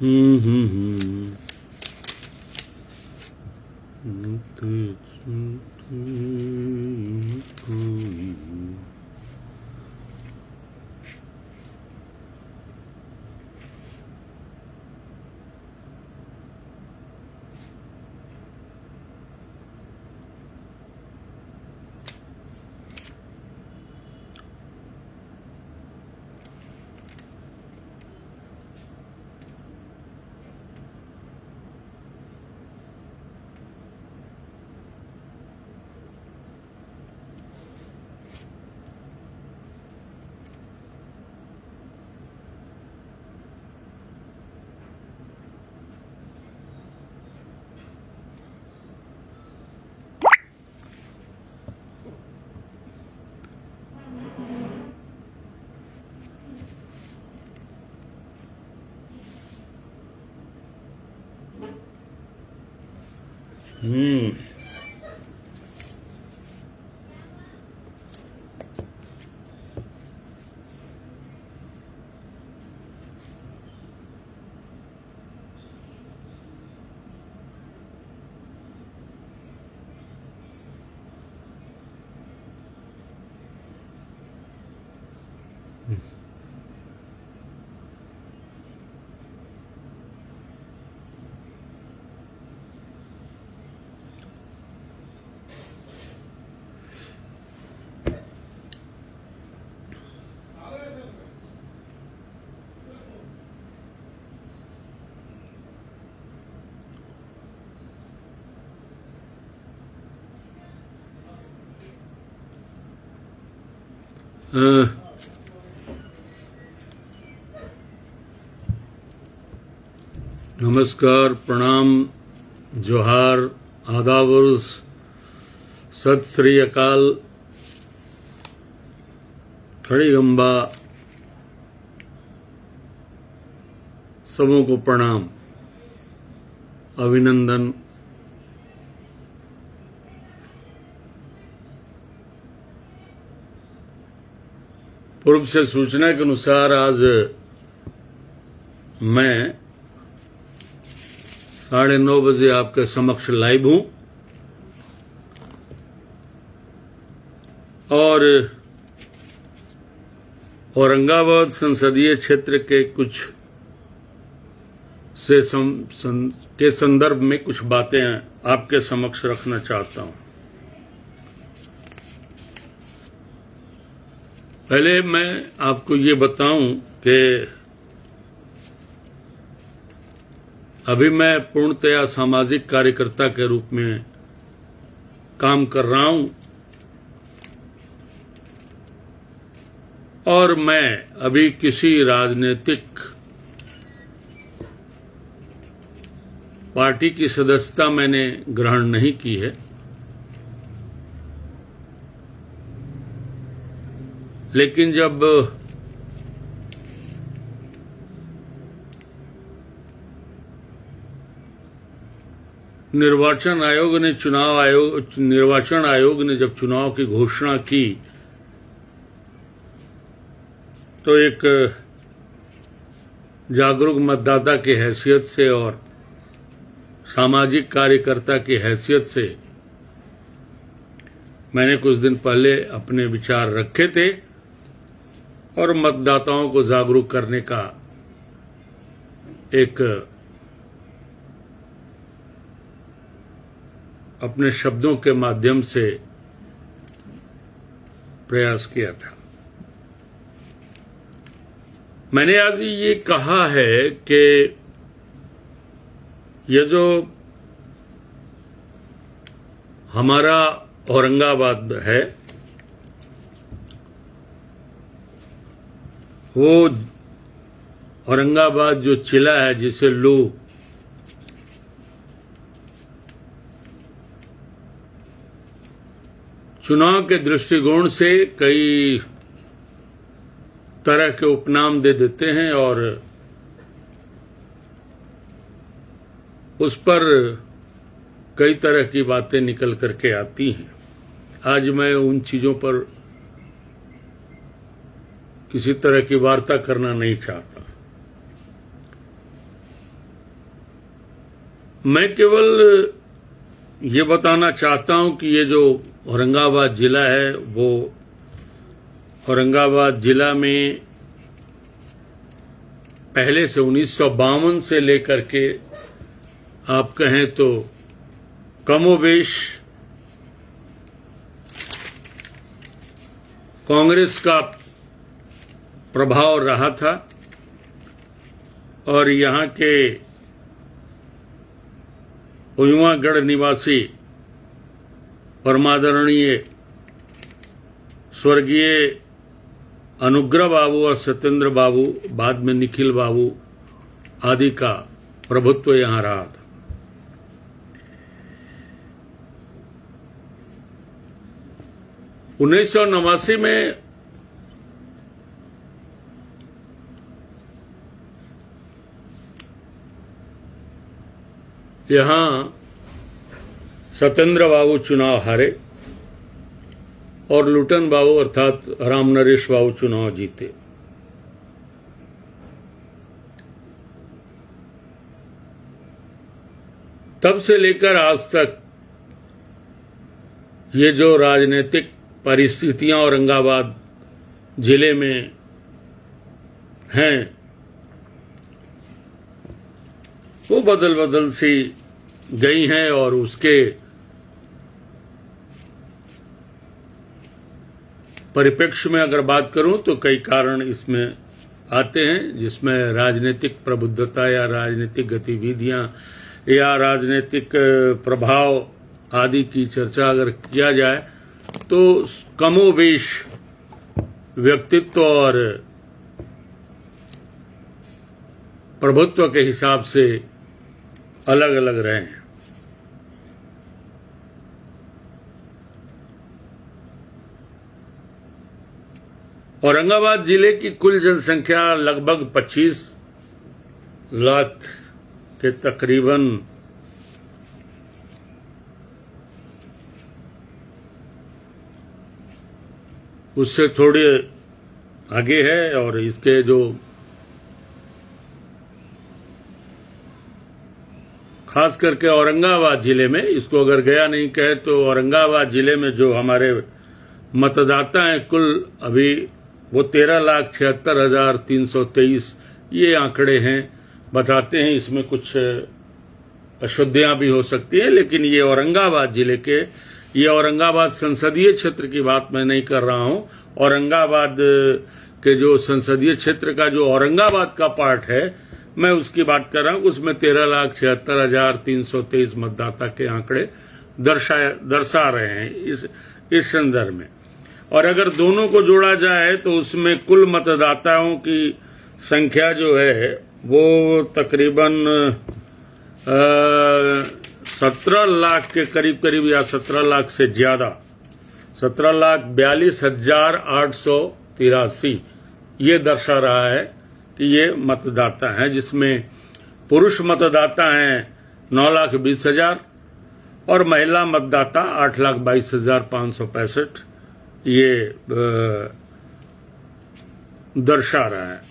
हम्म। नमस्कार, प्रणाम, जोहार, आदाब, सत श्री अकाल, खड़ी गंबा, सबों को प्रणाम, अभिनंदन। पूर्व से सूचना के अनुसार आज मैं 9:30 बजे आपके समक्ष लाइव हूं और औरंगाबाद संसदीय क्षेत्र के कुछ के संदर्भ में कुछ बातें आपके समक्ष रखना चाहता हूं। पहले मैं आपको ये बताऊं कि अभी मैं पूर्णतया सामाजिक कार्यकर्ता के रूप में काम कर रहा हूं और मैं अभी किसी राजनीतिक पार्टी की सदस्यता मैंने ग्रहण नहीं की है, लेकिन जब निर्वाचन आयोग ने जब चुनाव की घोषणा की तो एक जागरूक मतदाता की हैसियत से और सामाजिक कार्यकर्ता की हैसियत से मैंने कुछ दिन पहले अपने विचार रखे थे और मतदाताओं को जागरूक करने का एक अपने शब्दों के माध्यम से प्रयास किया था। मैंने आज ये कहा है कि ये जो हमारा औरंगाबाद है वो औरंगाबाद जो जिला है जिसे लोग चुनाव के दृष्टिकोण से कई तरह के उपनाम दे देते हैं और उस पर कई तरह की बातें निकल करके आती हैं। आज मैं उन चीजों पर किसी तरह की वार्ता करना नहीं चाहता। मैं केवल ये बताना चाहता हूं कि ये जो औरंगाबाद जिला है, वो औरंगाबाद जिला में पहले से 1952 से लेकर के आप कहें तो कमोबेश कांग्रेस का प्रभाव रहा था और यहाँ के उयुआगढ़ निवासी परमादरणीय स्वर्गीय अनुग्रह बाबू और सत्येंद्र बाबू, बाद में निखिल बाबू आदि का प्रभुत्व यहाँ रहा था। उन्नीस सौ 89 में यहां सत्येंद्र बाबू चुनाव हारे और लुटन बाबू अर्थात राम नरेश बाबू चुनाव जीते। तब से लेकर आज तक ये जो राजनीतिक परिस्थितियां औरंगाबाद जिले में हैं, वो बदल बदल सी गई हैं और उसके परिप्रेक्ष्य में अगर बात करूं तो कई कारण इसमें आते हैं, जिसमें राजनीतिक प्रबुद्धता या राजनीतिक गतिविधियां या राजनीतिक प्रभाव आदि की चर्चा अगर किया जाए तो कमोबेश व्यक्तित्व और प्रभुत्व के हिसाब से अलग अलग रहे हैं। औरंगाबाद जिले की कुल जनसंख्या लगभग 25 लाख के तकरीबन उससे थोड़े आगे है और इसके जो खास करके औरंगाबाद जिले में, इसको अगर गया नहीं कहे तो औरंगाबाद जिले में जो हमारे मतदाता हैं कुल अभी वो 13,76,323 ये आंकड़े हैं, बताते हैं। इसमें कुछ अशुद्धियां भी हो सकती है, लेकिन ये औरंगाबाद जिले के, ये औरंगाबाद संसदीय क्षेत्र की बात मैं नहीं कर रहा हूं। औरंगाबाद के जो संसदीय क्षेत्र का जो औरंगाबाद का पार्ट है, मैं उसकी बात कर रहा हूं। उसमें 13,76,323 मतदाता के आंकड़े दर्शा रहे हैं इस संदर्भ में। और अगर दोनों को जोड़ा जाए तो उसमें कुल मतदाताओं की संख्या जो है वो तकरीबन 17 लाख के करीब या 17 लाख से ज्यादा, 17,42,883 ये दर्शा रहा है कि ये मतदाता हैं, जिसमें पुरुष मतदाता हैं 9,20,000 और महिला मतदाता 8,22,565 ये दर्शा रहा है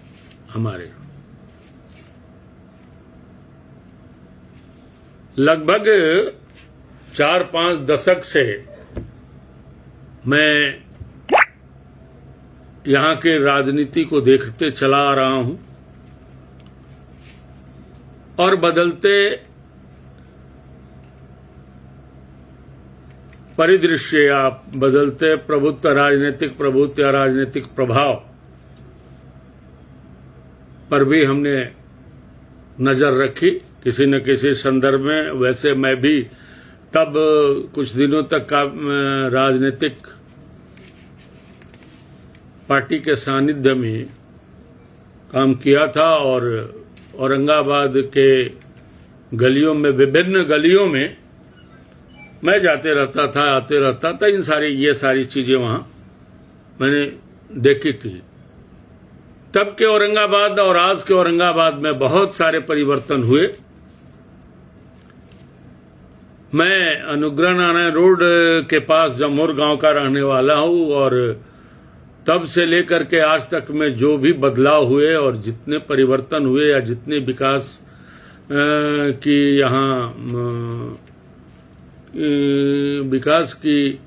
हमारे। लगभग 4-5 दशक से मैं यहां के राजनीति को देखते चला आ रहा हूं और बदलते परिदृश्य या बदलते राजनीतिक प्रभुत्व या राजनीतिक प्रभाव पर भी हमने नजर रखी किसी न किसी संदर्भ में। वैसे मैं भी तब कुछ दिनों तक का राजनीतिक पार्टी के सानिध्य में काम किया था और औरंगाबाद के गलियों में, विभिन्न गलियों में मैं जाते रहता था, आते रहता था। ये सारी चीजें वहां मैंने देखी थी। तब के औरंगाबाद और आज के औरंगाबाद में बहुत सारे परिवर्तन हुए। मैं अनुग्रह नारायण रोड के पास जमोर गांव का रहने वाला हूं और तब से लेकर के आज तक में जो भी बदलाव हुए और जितने परिवर्तन हुए या जितने विकास कि यहाँ विकास की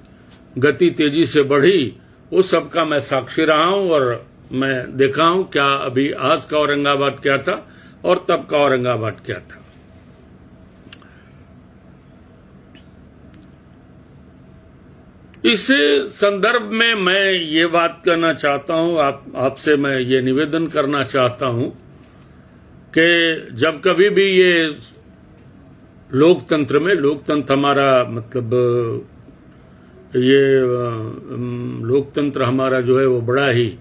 गति तेजी से बढ़ी, उस सब का मैं साक्षी रहा हूं और मैं देखा हूं क्या अभी आज का औरंगाबाद क्या था और तब का औरंगाबाद क्या था। इस संदर्भ में मैं ये बात करना चाहता हूं, आपसे मैं ये निवेदन करना चाहता हूं कि जब कभी भी ये लोकतंत्र हमारा मतलब ये लोकतंत्र हमारा जो है वो बड़ा ही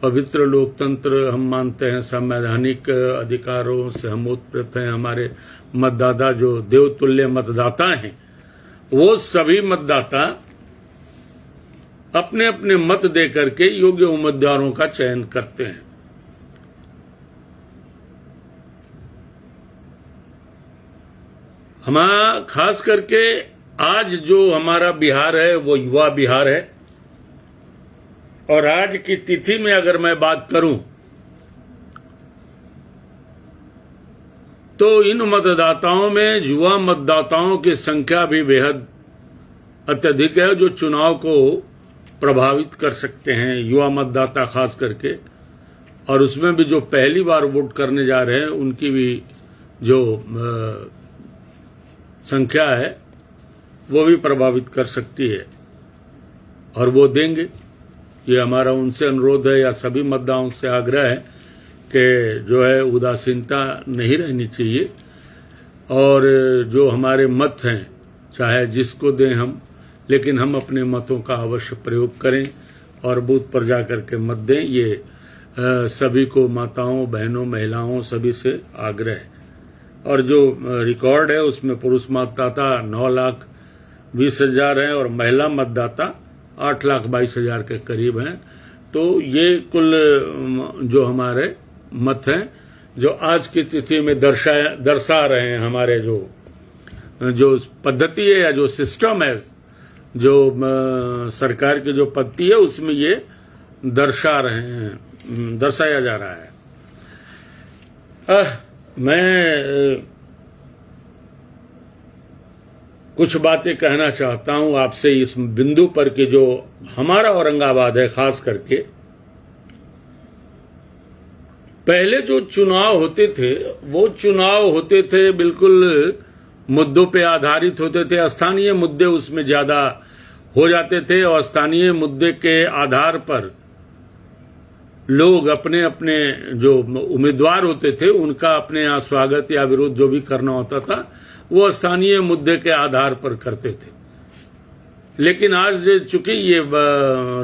पवित्र लोकतंत्र हम मानते हैं, संवैधानिक अधिकारों से हम ओतप्रोत हैं। हमारे मतदाता जो देवतुल्य मतदाता हैं, वो सभी मतदाता अपने अपने मत दे करके योग्य उम्मीदवारों का चयन करते हैं। हमारा खास करके आज जो हमारा बिहार है वो युवा बिहार है, और आज की तिथि में अगर मैं बात करूं तो इन मतदाताओं में युवा मतदाताओं की संख्या भी बेहद अत्यधिक है, जो चुनाव को प्रभावित कर सकते हैं, युवा मतदाता खास करके। और उसमें भी जो पहली बार वोट करने जा रहे हैं उनकी भी जो संख्या है वो भी प्रभावित कर सकती है, और वो देंगे। ये हमारा उनसे अनुरोध है या सभी मतदाताओं से आग्रह है कि जो है उदासीनता नहीं रहनी चाहिए, और जो हमारे मत हैं चाहे जिसको दें हम, लेकिन हम अपने मतों का अवश्य प्रयोग करें और बूथ पर जाकर के मत दें। ये सभी को, माताओं, बहनों, महिलाओं, सभी से आग्रह है। और जो रिकॉर्ड है उसमें पुरुष मतदाता 9,20,000 हैं और महिला मतदाता 8,22,000 के करीब हैं। तो ये कुल जो हमारे मत हैं जो आज की तिथि में दर्शा रहे हैं, हमारे जो पद्धति है या जो सिस्टम है, जो सरकार की जो पद्धति है उसमें ये दर्शाया जा रहा है। मैं कुछ बातें कहना चाहता हूं आपसे इस बिंदु पर कि जो हमारा औरंगाबाद है, खास करके पहले जो चुनाव होते थे वो चुनाव होते थे बिल्कुल मुद्दों पे आधारित होते थे। स्थानीय मुद्दे उसमें ज्यादा हो जाते थे और स्थानीय मुद्दे के आधार पर लोग अपने अपने जो उम्मीदवार होते थे उनका अपने यहाँ स्वागत या विरोध जो भी करना होता था वो स्थानीय मुद्दे के आधार पर करते थे। लेकिन आज चूंकि ये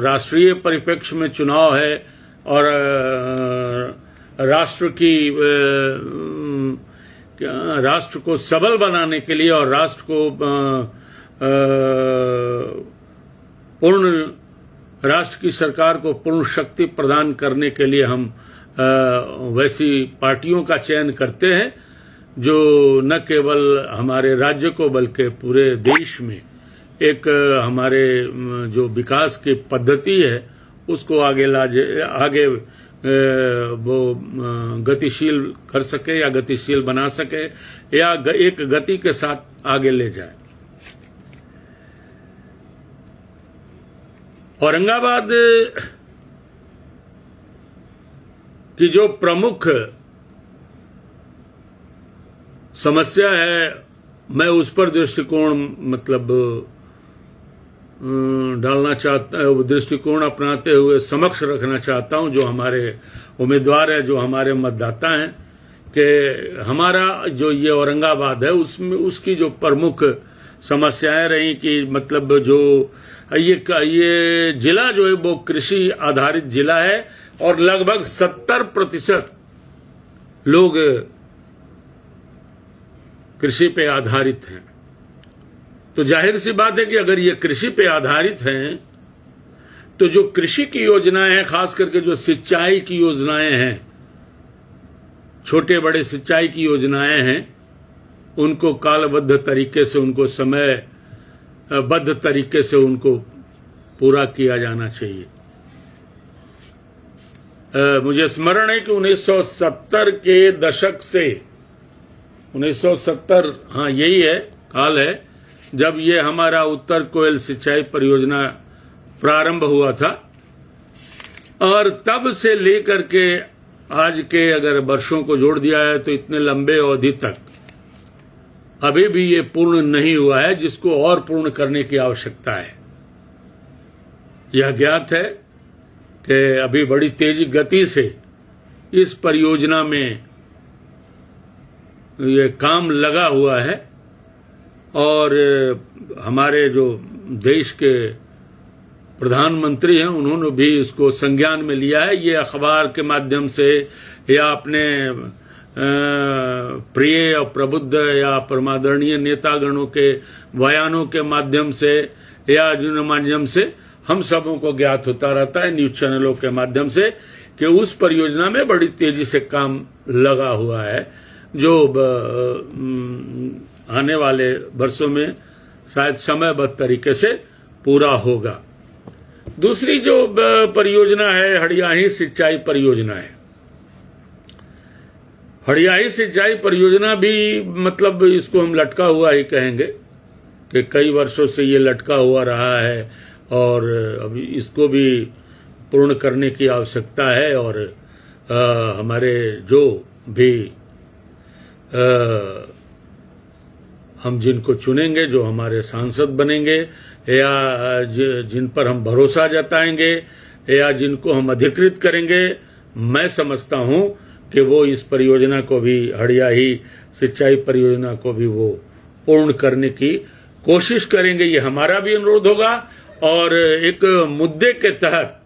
राष्ट्रीय परिप्रेक्ष्य में चुनाव है और राष्ट्र को सबल बनाने के लिए और राष्ट्र को पूर्ण राष्ट्र की सरकार को पूर्ण शक्ति प्रदान करने के लिए हम वैसी पार्टियों का चयन करते हैं जो न केवल हमारे राज्य को बल्कि पूरे देश में एक हमारे जो विकास की पद्धति है उसको आगे वो गतिशील कर सके या गतिशील बना सके या एक गति के साथ आगे ले जाए। औरंगाबाद की जो प्रमुख समस्या है मैं उस पर दृष्टिकोण मतलब डालना चाहता हूं, दृष्टिकोण अपनाते हुए समक्ष रखना चाहता हूं जो हमारे उम्मीदवार है, जो हमारे मतदाता हैं, कि हमारा जो ये औरंगाबाद है उसमें उसकी जो प्रमुख समस्याएं रही कि मतलब जो ये जिला जो है वो कृषि आधारित जिला है और लगभग 70% लोग कृषि पे आधारित हैं। तो जाहिर सी बात है कि अगर ये कृषि पे आधारित हैं तो जो कृषि की योजनाएं हैं, खास करके जो सिंचाई की योजनाएं हैं, छोटे बड़े सिंचाई की योजनाएं हैं, उनको कालबद्ध तरीके से, उनको समयबद्ध तरीके से उनको पूरा किया जाना चाहिए। मुझे स्मरण है कि 1970 के दशक से 1970, हाँ यही है काल है जब ये हमारा उत्तर कोयल सिंचाई परियोजना प्रारंभ हुआ था, और तब से लेकर के आज के अगर वर्षों को जोड़ दिया है तो इतने लंबे अवधि तक अभी भी ये पूर्ण नहीं हुआ है, जिसको और पूर्ण करने की आवश्यकता है। यह ज्ञात है कि अभी बड़ी तेज गति से इस परियोजना में ये काम लगा हुआ है, और हमारे जो देश के प्रधानमंत्री हैं उन्होंने भी इसको संज्ञान में लिया है। ये अखबार के माध्यम से या अपने प्रिय और प्रबुद्ध या परमादरणीय नेतागणों के बयानों के माध्यम से या जिन माध्यम से हम सबों को ज्ञात होता रहता है, न्यूज चैनलों के माध्यम से, कि उस परियोजना में बड़ी तेजी से काम लगा हुआ है, जो आने वाले वर्षों में शायद समयबद्ध तरीके से पूरा होगा। दूसरी जो परियोजना है हड़ियाही सिंचाई परियोजना है। हड़ियाही सिंचाई परियोजना भी मतलब इसको हम लटका हुआ ही कहेंगे कि कई वर्षों से ये लटका हुआ रहा है, और अभी इसको भी पूर्ण करने की आवश्यकता है। और हमारे जो भी हम जिनको चुनेंगे, जो हमारे सांसद बनेंगे या जिन पर हम भरोसा जताएंगे या जिनको हम अधिकृत करेंगे, मैं समझता हूं कि वो इस परियोजना को भी, हड़ियाही सिंचाई परियोजना को भी वो पूर्ण करने की कोशिश करेंगे। ये हमारा भी अनुरोध होगा। और एक मुद्दे के तहत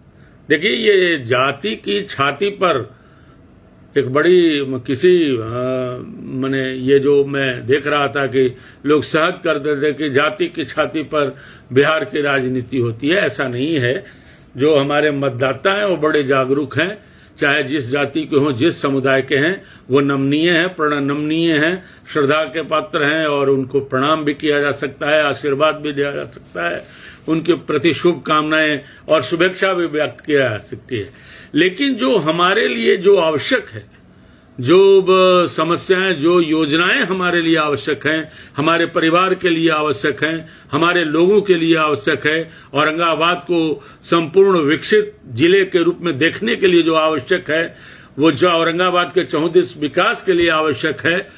देखिए, ये जाति की छाती पर एक बड़ी किसी मैंने ये जो मैं देख रहा था कि लोग सहज कर देते कि जाति की छाती पर बिहार की राजनीति होती है। ऐसा नहीं है। जो हमारे मतदाता हैं वो बड़े जागरूक हैं, चाहे जिस जाति के हों, जिस समुदाय के हैं, वो नमनीय हैं, प्रणमनीय हैं, श्रद्धा के पात्र हैं, और उनको प्रणाम भी किया जा सकता है, आशीर्वाद भी दिया जा सकता है, उनके प्रति शुभकामनाएं और शुभेच्छा भी व्यक्त किया जा सकती है। लेकिन जो हमारे लिए जो आवश्यक है, जो समस्याएं, जो योजनाएं हमारे लिए आवश्यक हैं, हमारे परिवार के लिए आवश्यक हैं, हमारे लोगों के लिए आवश्यक है, औरंगाबाद को संपूर्ण विकसित जिले के रूप में देखने के लिए जो आवश्यक है, वो जो औरंगाबाद के चहुंदिस विकास के लिए आवश्यक है,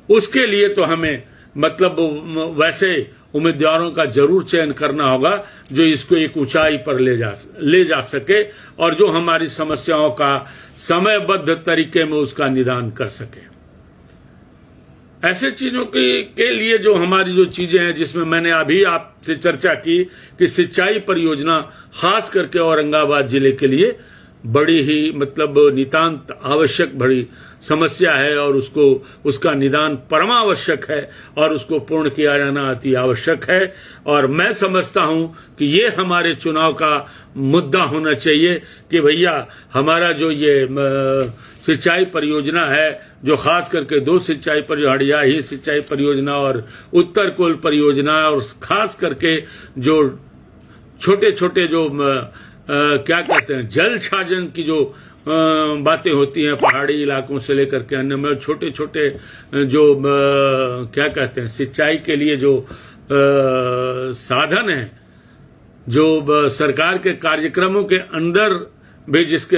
उसके लिए तो हमें मतलब वैसे उम्मीदवारों का जरूर चयन करना होगा जो इसको एक ऊंचाई पर ले जा सके, और जो हमारी समस्याओं का समयबद्ध तरीके में उसका निदान कर सके। ऐसे चीजों के लिए जो हमारी जो चीजें हैं, जिसमें मैंने अभी आपसे चर्चा की कि सिंचाई परियोजना खास करके औरंगाबाद जिले के लिए बड़ी ही मतलब नितांत आवश्यक बड़ी समस्या है, और उसका निदान परमावश्यक है, और उसको पूर्ण किया जाना अति आवश्यक है। और मैं समझता हूं कि ये हमारे चुनाव का मुद्दा होना चाहिए कि भैया हमारा जो ये सिंचाई परियोजना है, जो खास करके दो सिंचाई परियोजना, हड़ियाही सिंचाई परियोजना और उत्तर कोयल परियोजना, और खास करके जो छोटे छोटे जो क्या कहते हैं जल छाजन की जो बातें होती हैं, पहाड़ी इलाकों से लेकर के अन्य में छोटे छोटे जो क्या कहते हैं सिंचाई के लिए जो साधन है, जो सरकार के कार्यक्रमों के अंदर भी जिसके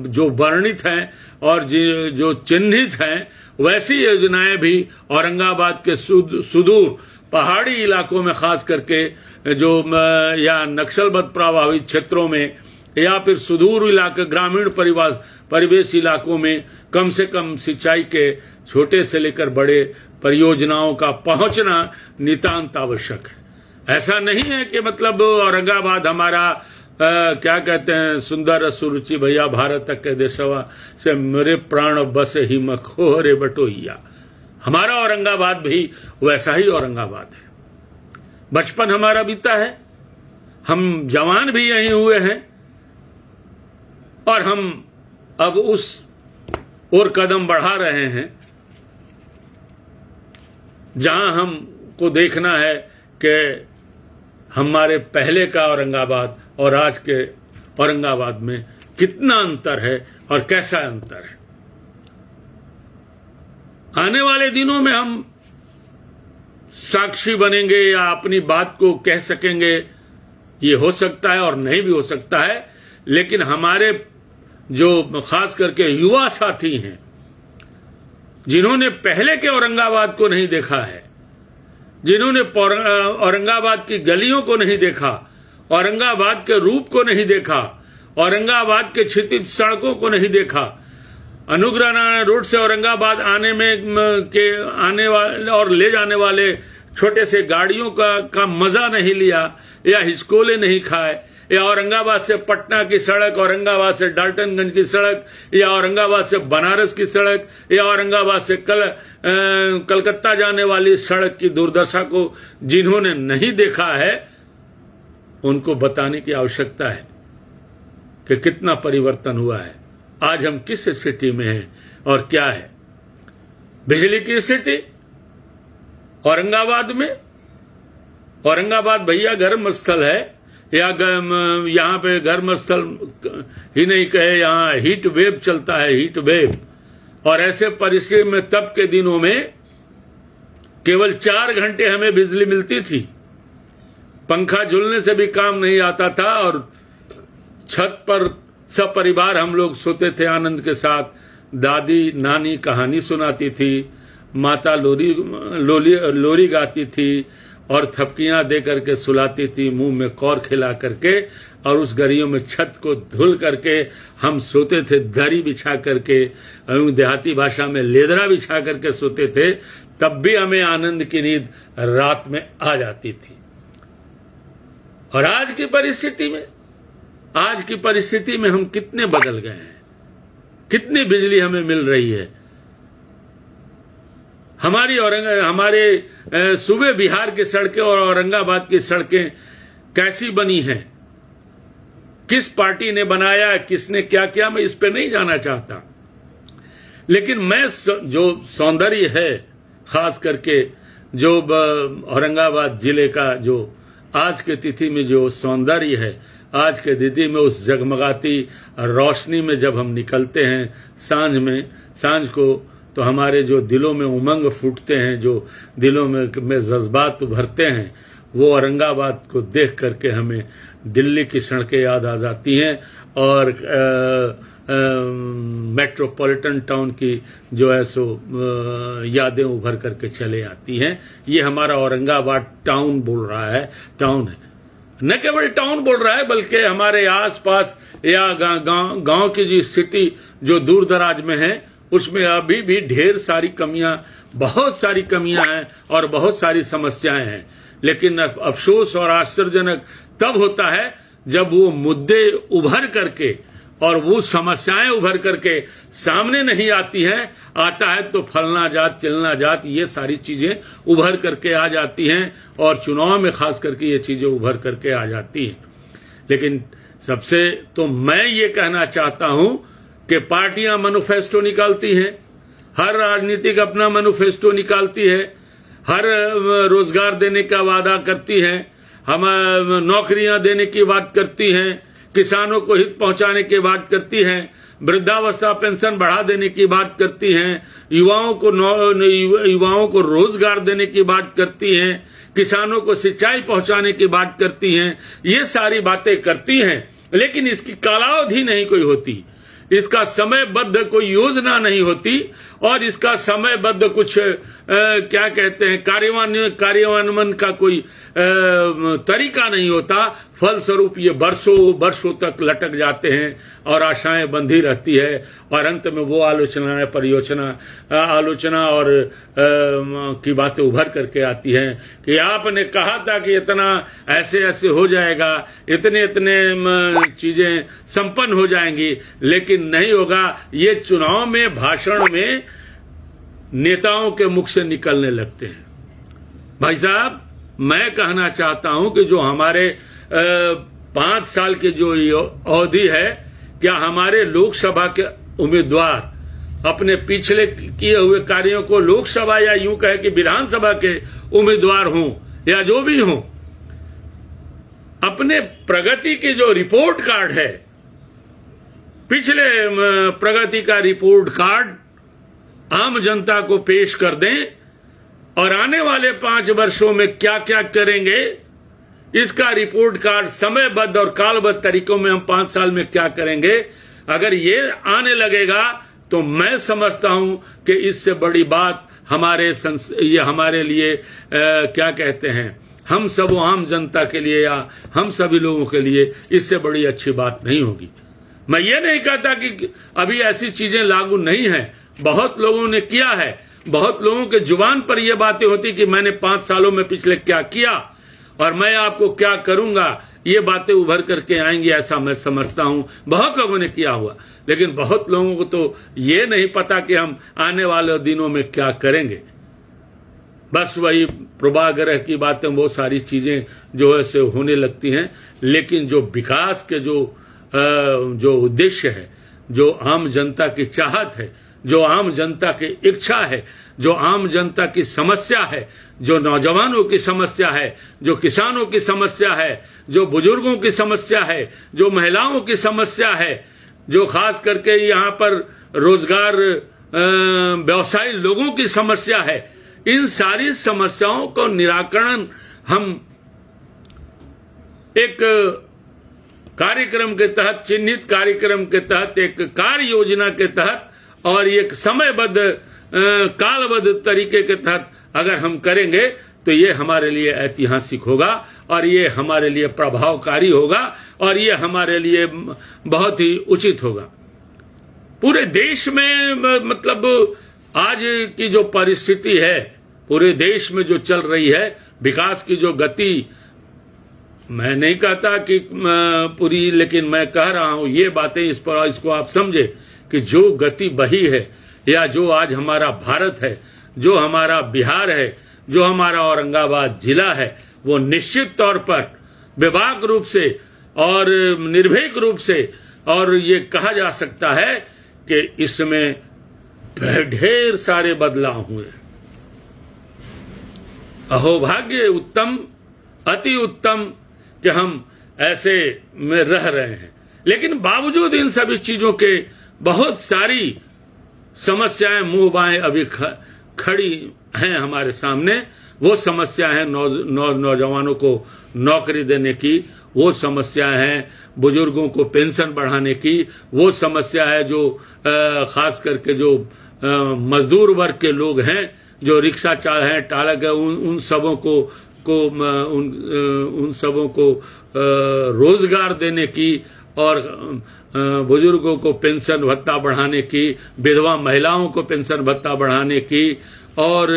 जो वर्णित हैं और जो चिन्हित हैं, वैसी योजनाएं भी औरंगाबाद के सुदूर पहाड़ी इलाकों में खास करके जो या नक्सलबद्ध प्रभावित क्षेत्रों में या फिर सुदूर इलाके ग्रामीण परिवेश इलाकों में कम से कम सिंचाई के छोटे से लेकर बड़े परियोजनाओं का पहुंचना नितांत आवश्यक है। ऐसा नहीं है कि मतलब औरंगाबाद हमारा क्या कहते हैं सुंदर सुरुचि भैया भारत तक के देशवा से मेरे प्राण बस ही मखो रे बटोइया। हमारा औरंगाबाद भी वैसा ही औरंगाबाद है। बचपन हमारा बीता है, हम जवान भी यहीं हुए हैं, और हम अब उस ओर कदम बढ़ा रहे हैं जहां हमको देखना है कि हमारे पहले का औरंगाबाद और आज के औरंगाबाद में कितना अंतर है और कैसा अंतर है। आने वाले दिनों में हम साक्षी बनेंगे या अपनी बात को कह सकेंगे, ये हो सकता है और नहीं भी हो सकता है। लेकिन हमारे जो खास करके युवा साथी हैं, जिन्होंने पहले के औरंगाबाद को नहीं देखा है, जिन्होंने औरंगाबाद की गलियों को नहीं देखा, औरंगाबाद के रूप को नहीं देखा, औरंगाबाद के क्षितिज सड़कों को नहीं देखा, अनुग्रह नारायण रोड से औरंगाबाद आने वाले और ले जाने वाले छोटे से गाड़ियों का मजा नहीं लिया, या हिचकोले नहीं खाए, या औरंगाबाद से पटना की सड़क, औरंगाबाद से डाल्टनगंज की सड़क, या औरंगाबाद से बनारस की सड़क, या औरंगाबाद से कलकत्ता जाने वाली सड़क की दुर्दशा को जिन्होंने नहीं देखा है, उनको बताने की आवश्यकता है कि कितना परिवर्तन हुआ है। आज हम किस स्थिति में हैं और क्या है। बिजली की स्थिति औरंगाबाद में, औरंगाबाद भैया गर्म स्थल है, या यहां पे गर्म स्थल ही नहीं कहे, यहां हीट वेव चलता है, हीट वेव। और ऐसे परिस्थिति में तब के दिनों में केवल 4 घंटे हमें बिजली मिलती थी, पंखा झूलने से भी काम नहीं आता था, और छत पर सब परिवार हम लोग सोते थे आनंद के साथ। दादी नानी कहानी सुनाती थी, माता लोरी गाती थी और थपकियां दे करके सुलाती थी, मुंह में कौर खिला करके, और उस गरियों में छत को धुल करके हम सोते थे, दरी बिछा करके, देहाती भाषा में लेदरा बिछा करके सोते थे। तब भी हमें आनंद की नींद रात में आ जाती थी। और आज की परिस्थिति में हम कितने बदल गए हैं, कितनी बिजली हमें मिल रही है। हमारे सूबे बिहार की सड़कें और औरंगाबाद की सड़कें कैसी बनी हैं, किस पार्टी ने बनाया, किसने क्या किया, मैं इस पे नहीं जाना चाहता। लेकिन मैं जो सौंदर्य है, खास करके जो औरंगाबाद जिले का जो आज के तिथि में जो सौंदर्य है, आज के तिथि में उस जगमगाती रोशनी में जब हम निकलते हैं सांझ को, तो हमारे जो दिलों में उमंग फूटते हैं, जो दिलों में जज्बात भरते हैं, वो औरंगाबाद को देख करके हमें दिल्ली की सड़कें याद आ जाती हैं, और मेट्रोपॉलिटन टाउन की जो है सो यादें उभर करके चले आती हैं। ये हमारा औरंगाबाद टाउन बोल रहा है, टाउन है, न केवल टाउन बोल रहा है, बल्कि हमारे आसपास या गांव की जो स्थिति जो दूर दराज में है, उसमें अभी भी ढेर सारी कमियां, बहुत सारी कमियां हैं और बहुत सारी समस्याएं हैं। लेकिन अफसोस और आश्चर्यजनक तब होता है जब वो मुद्दे उभर करके और वो समस्याएं उभर करके सामने नहीं आती हैं। आता है तो फलना जात चिलना जात, ये सारी चीजें उभर करके आ जाती हैं, और चुनाव में खास करके ये चीजें उभर करके आ जाती हैं। लेकिन सबसे तो मैं ये कहना चाहता हूं कि पार्टियां मैनिफेस्टो निकालती हैं, हर राजनीतिक अपना मैनिफेस्टो निकालती है, हर रोजगार देने का वादा करती है, हम नौकरियां देने की बात करती हैं, किसानों को हित पहुंचाने की बात करती हैं, वृद्धावस्था पेंशन बढ़ा देने की बात करती हैं, युवाओं को रोजगार देने की बात करती हैं, किसानों को सिंचाई पहुंचाने की बात करती हैं। ये सारी बातें करती हैं, लेकिन इसकी कालावधि नहीं कोई होती, इसका समयबद्ध कोई योजना नहीं होती, और इसका समयबद्ध कुछ क्या कहते हैं कार्यान्वयन का कोई तरीका नहीं होता। फलस्वरूप ये वर्षों तक लटक जाते हैं और आशाएं बंधी रहती है, और अंत में वो आलोचना और की बातें उभर करके आती हैं कि आपने कहा था कि इतना ऐसे हो जाएगा, इतने चीजें संपन्न हो जाएंगी, लेकिन नहीं होगा। ये चुनाव में भाषण में नेताओं के मुख से निकलने लगते हैं। भाई साहब, मैं कहना चाहता हूं कि जो हमारे 5 साल की जो अवधि है, क्या हमारे लोकसभा के उम्मीदवार अपने पिछले किए हुए कार्यों को लोकसभा या यूं कहे कि विधानसभा के उम्मीदवार हों या जो भी हों, अपने प्रगति की जो रिपोर्ट कार्ड है, पिछले प्रगति का रिपोर्ट कार्ड आम जनता को पेश कर दें और आने वाले 5 वर्षों में क्या क्या करेंगे इसका रिपोर्ट कार्ड समयबद्ध और कालबद्ध तरीकों में हम 5 साल में क्या करेंगे, अगर ये आने लगेगा तो मैं समझता हूं कि इससे बड़ी बात ये हमारे लिए क्या कहते हैं, हम सब आम जनता के लिए या हम सभी लोगों के लिए इससे बड़ी अच्छी बात नहीं होगी। मैं ये नहीं कहता कि अभी ऐसी चीजें लागू नहीं है, बहुत लोगों ने किया है, बहुत लोगों के जुबान पर यह बातें होती कि मैंने 5 सालों में पिछले क्या किया और मैं आपको क्या करूंगा, ये बातें उभर करके आएंगी, ऐसा मैं समझता हूं। बहुत लोगों ने किया हुआ, लेकिन बहुत लोगों को तो ये नहीं पता कि हम आने वाले दिनों में क्या करेंगे। बस वही पूर्वाग्रह की बातें, वो सारी चीजें जो है से होने लगती हैं, लेकिन जो विकास के जो उद्देश्य है, जो आम जनता की चाहत है, जो आम जनता की इच्छा है, जो आम जनता की समस्या है, जो नौजवानों की समस्या है, जो किसानों की समस्या है, जो बुजुर्गों की समस्या है, जो महिलाओं की समस्या है, जो खास करके यहाँ पर रोजगार व्यवसायी लोगों की समस्या है, इन सारी समस्याओं को निराकरण हम एक कार्यक्रम के तहत, चिन्हित कार्यक्रम के तहत, एक कार्य योजना के तहत और एक समयबद्ध कालबद्ध तरीके के तहत अगर हम करेंगे तो ये हमारे लिए ऐतिहासिक होगा और ये हमारे लिए प्रभावकारी होगा और ये हमारे लिए बहुत ही उचित होगा। पूरे देश में मतलब आज की जो परिस्थिति है, पूरे देश में जो चल रही है, विकास की जो गति, मैं नहीं कहता कि पूरी, लेकिन मैं कह रहा हूं ये बातें, इस पर इसको आप समझे कि जो गति बही है या जो आज हमारा भारत है, जो हमारा बिहार है, जो हमारा औरंगाबाद जिला है, वो निश्चित तौर पर बेबाक रूप से और निर्भीक रूप से, और ये कहा जा सकता है कि इसमें ढेर सारे बदलाव हुए। अहोभाग्य उत्तम, अति उत्तम कि हम ऐसे में रह रहे हैं, लेकिन बावजूद इन सभी चीजों के बहुत सारी समस्याएं मुंह बाएं अभी खड़ी हैं हमारे सामने। वो समस्या है नौजवानों को नौकरी देने की, वो समस्या है बुजुर्गों को पेंशन बढ़ाने की, वो समस्या है जो खास करके जो मजदूर वर्ग के लोग हैं, जो रिक्शा चालक हैं, टालक है, उन सबों को रोजगार देने की और बुजुर्गों को पेंशन भत्ता बढ़ाने की, विधवा महिलाओं को पेंशन भत्ता बढ़ाने की, और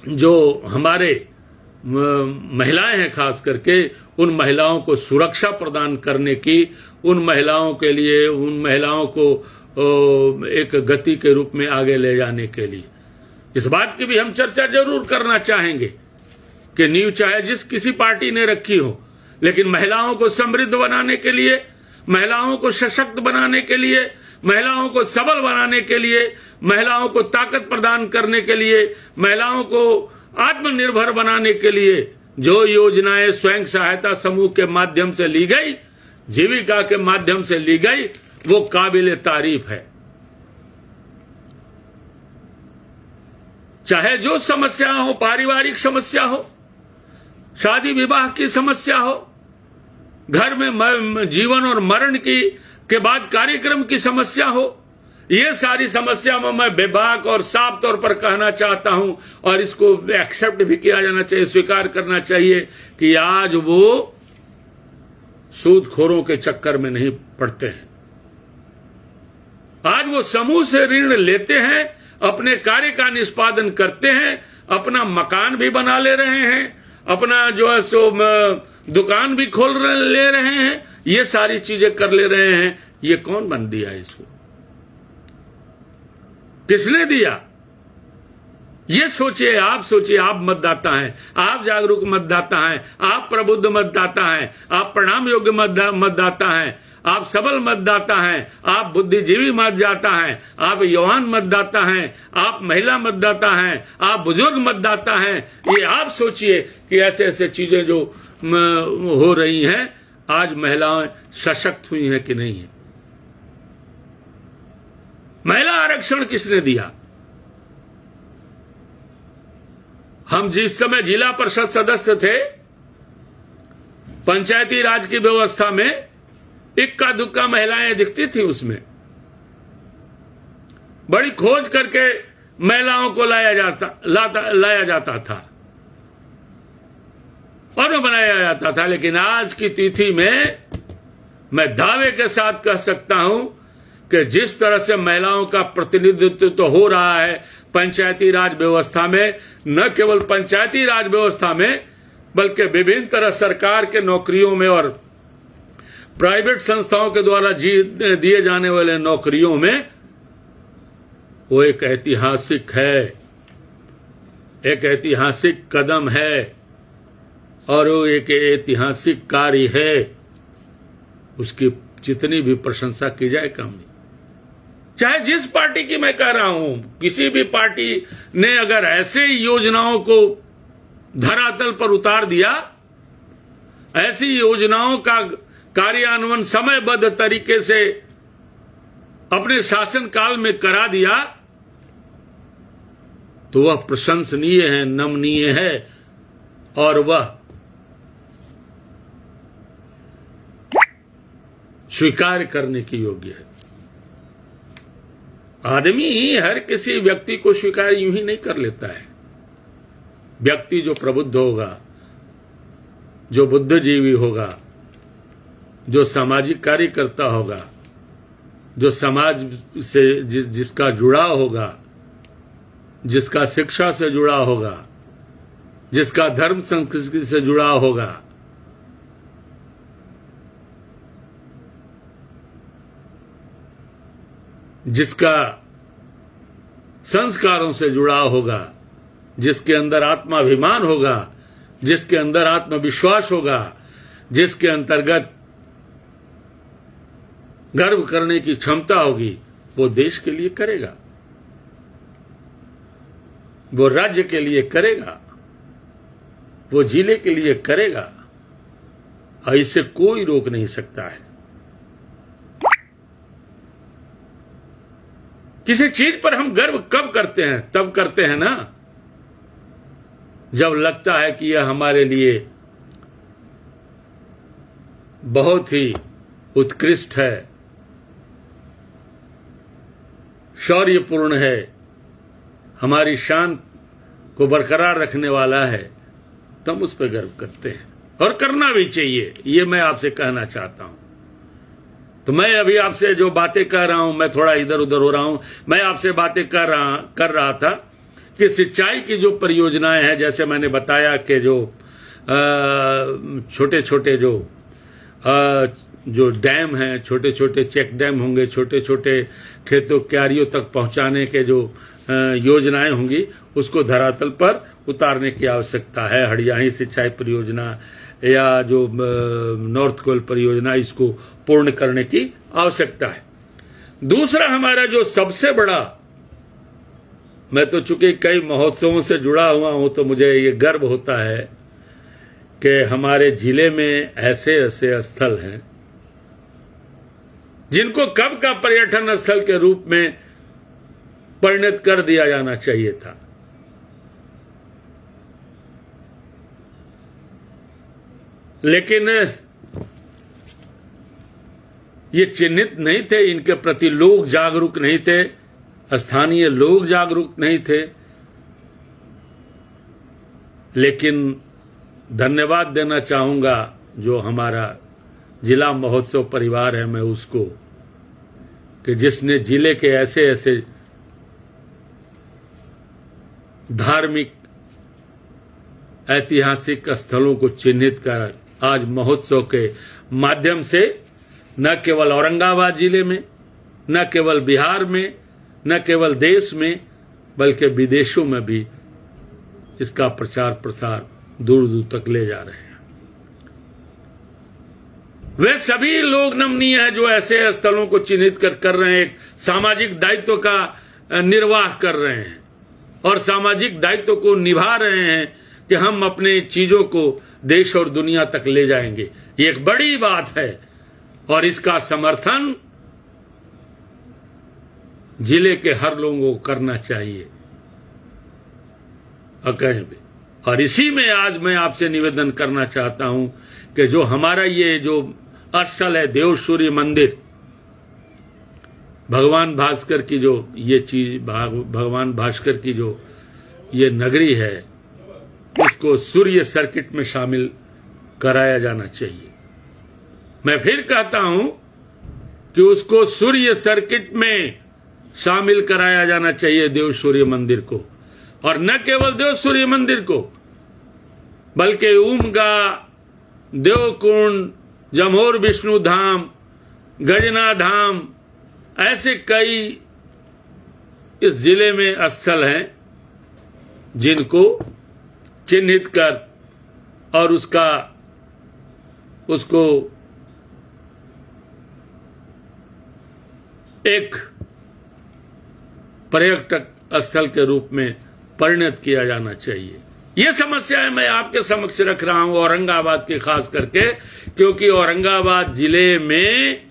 जो हमारे महिलाएं हैं खास करके, उन महिलाओं को सुरक्षा प्रदान करने की, उन महिलाओं के लिए, उन महिलाओं को एक गति के रूप में आगे ले जाने के लिए इस बात की भी हम चर्चा जरूर करना चाहेंगे कि नींव चाहे किसी पार्टी ने रखी हो, लेकिन महिलाओं को समृद्ध बनाने के लिए, महिलाओं को सशक्त बनाने के लिए, महिलाओं को सबल बनाने के लिए, महिलाओं को ताकत प्रदान करने के लिए, महिलाओं को आत्मनिर्भर बनाने के लिए जो योजनाएं स्वयं सहायता समूह के माध्यम से ली गई, जीविका के माध्यम से ली गई, वो काबिले तारीफ है। चाहे जो समस्या हो, पारिवारिक समस्या हो, शादी विवाह की समस्या हो, घर में जीवन और मरण के बाद कार्यक्रम की समस्या हो, ये सारी समस्या में मैं बेबाक और साफ तौर पर कहना चाहता हूं, और इसको एक्सेप्ट भी किया जाना चाहिए, स्वीकार करना चाहिए कि आज वो सूदखोरों के चक्कर में नहीं पड़ते हैं। आज वो समूह से ऋण लेते हैं, अपने कार्य का निष्पादन करते हैं, अपना मकान भी बना ले रहे हैं, अपना जो है सो दुकान भी ले रहे हैं, ये सारी चीजें कर ले रहे हैं। ये कौन बन दिया इसको? किसने दिया? ये सोचिए, आप सोचिए। आप मतदाता हैं, आप जागरूक मतदाता हैं, आप प्रबुद्ध मतदाता हैं, आप परिणाम योग्य मतदाता हैं, आप सबल मतदाता हैं, आप बुद्धिजीवी मतदाता हैं, आप युवान मतदाता हैं, आप महिला मतदाता हैं, आप बुजुर्ग मतदाता हैं। ये आप सोचिए कि ऐसे ऐसे चीजें जो हो रही हैं, आज महिलाएं सशक्त हुई हैं कि नहीं है? महिला आरक्षण किसने दिया? हम जिस समय जिला परिषद सदस्य थे, पंचायती राज की व्यवस्था में इक्का दुक्का महिलाएं दिखती थी। उसमें बड़ी खोज करके महिलाओं को लाया जाता था और बनाया जाता था। लेकिन आज की तिथि में मैं दावे के साथ कह सकता हूं कि जिस तरह से महिलाओं का प्रतिनिधित्व तो हो रहा है पंचायती राज व्यवस्था में, न केवल पंचायती राज व्यवस्था में बल्कि विभिन्न तरह सरकार के नौकरियों में और प्राइवेट संस्थाओं के द्वारा दिए जाने वाले नौकरियों में, वो एक ऐतिहासिक है, एक ऐतिहासिक कदम है और वो एक ऐतिहासिक कार्य है। उसकी जितनी भी प्रशंसा की जाए कम नहीं। चाहे जिस पार्टी की मैं कह रहा हूं, किसी भी पार्टी ने अगर ऐसे योजनाओं को धरातल पर उतार दिया, ऐसी योजनाओं का कार्यान्वयन समयबद्ध तरीके से अपने शासनकाल में करा दिया, तो वह प्रशंसनीय है, नमनीय है और वह स्वीकार करने की योग्य है। आदमी हर किसी व्यक्ति को स्वीकार यूं ही नहीं कर लेता है। व्यक्ति जो प्रबुद्ध होगा, जो बुद्धिजीवी होगा, जो सामाजिक कार्य करता होगा, जो समाज से जिसका जुड़ाव होगा, जिसका शिक्षा से जुड़ा होगा, जिसका धर्म संस्कृति से जुड़ा होगा, जिसका संस्कारों से जुड़ा होगा, जिसके अंदर आत्माभिमान होगा, जिसके अंदर आत्मविश्वास होगा, जिसके अंतर्गत गर्व करने की क्षमता होगी, वो देश के लिए करेगा, वो राज्य के लिए करेगा, वो जिले के लिए करेगा और इससे कोई रोक नहीं सकता है। किसी चीज पर हम गर्व कब करते हैं? तब करते हैं ना जब लगता है कि यह हमारे लिए बहुत ही उत्कृष्ट है, शौर्यपूर्ण है, हमारी शान को बरकरार रखने वाला है, तब उस पर गर्व करते हैं और करना भी चाहिए। ये मैं आपसे कहना चाहता हूं। तो मैं अभी आपसे जो बातें कर रहा हूं, मैं थोड़ा इधर उधर हो रहा हूं, मैं आपसे बातें कर रहा था कि सिंचाई की जो परियोजनाएं हैं, जैसे मैंने बताया कि जो छोटे छोटे जो डैम हैं, छोटे छोटे चेक डैम होंगे, छोटे छोटे खेतों क्यारियों तक पहुंचाने के जो योजनाएं होंगी, उसको धरातल पर उतारने की आवश्यकता है। हरियाणी सिंचाई परियोजना या जो नॉर्थ कोल परियोजना, इसको पूर्ण करने की आवश्यकता है। दूसरा, हमारा जो सबसे बड़ा, मैं तो चूंकि कई महोत्सवों से जुड़ा हुआ हूं, तो मुझे ये गर्व होता है कि हमारे जिले में ऐसे ऐसे स्थल हैं जिनको कब का पर्यटन स्थल के रूप में परिणत कर दिया जाना चाहिए था। लेकिन ये चिन्हित नहीं थे, इनके प्रति लोग जागरूक नहीं थे, स्थानीय लोग जागरूक नहीं थे। लेकिन धन्यवाद देना चाहूंगा जो हमारा जिला महोत्सव परिवार है, मैं उसको, कि जिसने जिले के ऐसे ऐसे धार्मिक ऐतिहासिक स्थलों को चिन्हित कर आज महोत्सव के माध्यम से न केवल औरंगाबाद जिले में, न केवल बिहार में, न केवल देश में, बल्कि विदेशों में भी इसका प्रचार प्रसार दूर दूर तक ले जा रहे हैं। वे सभी लोग नमनीय हैं जो ऐसे स्थलों को चिन्हित कर रहे हैं, एक सामाजिक दायित्व का निर्वाह कर रहे हैं और सामाजिक दायित्व को निभा रहे हैं कि हम अपने चीजों को देश और दुनिया तक ले जाएंगे। ये एक बड़ी बात है और इसका समर्थन जिले के हर लोगों को करना चाहिए और कहीं भी। और इसी में आज मैं आपसे निवेदन करना चाहता हूं कि जो हमारा ये जो स्थल है देव सूर्य मंदिर, भगवान भास्कर की जो ये चीज, भगवान भास्कर की जो ये नगरी है, उसको सूर्य सर्किट में शामिल कराया जाना चाहिए। मैं फिर कहता हूं कि उसको सूर्य सर्किट में शामिल कराया जाना चाहिए देव सूर्य मंदिर को, और न केवल देव सूर्य मंदिर को बल्कि उमगा, देवकुंड, जमोर विष्णु धाम, गजना धाम, ऐसे कई इस जिले में स्थल हैं जिनको चिन्हित कर और उसको एक पर्यटक स्थल के रूप में परिणत किया जाना चाहिए। ये समस्याएं मैं आपके समक्ष रख रहा हूं औरंगाबाद की खास करके, क्योंकि औरंगाबाद जिले में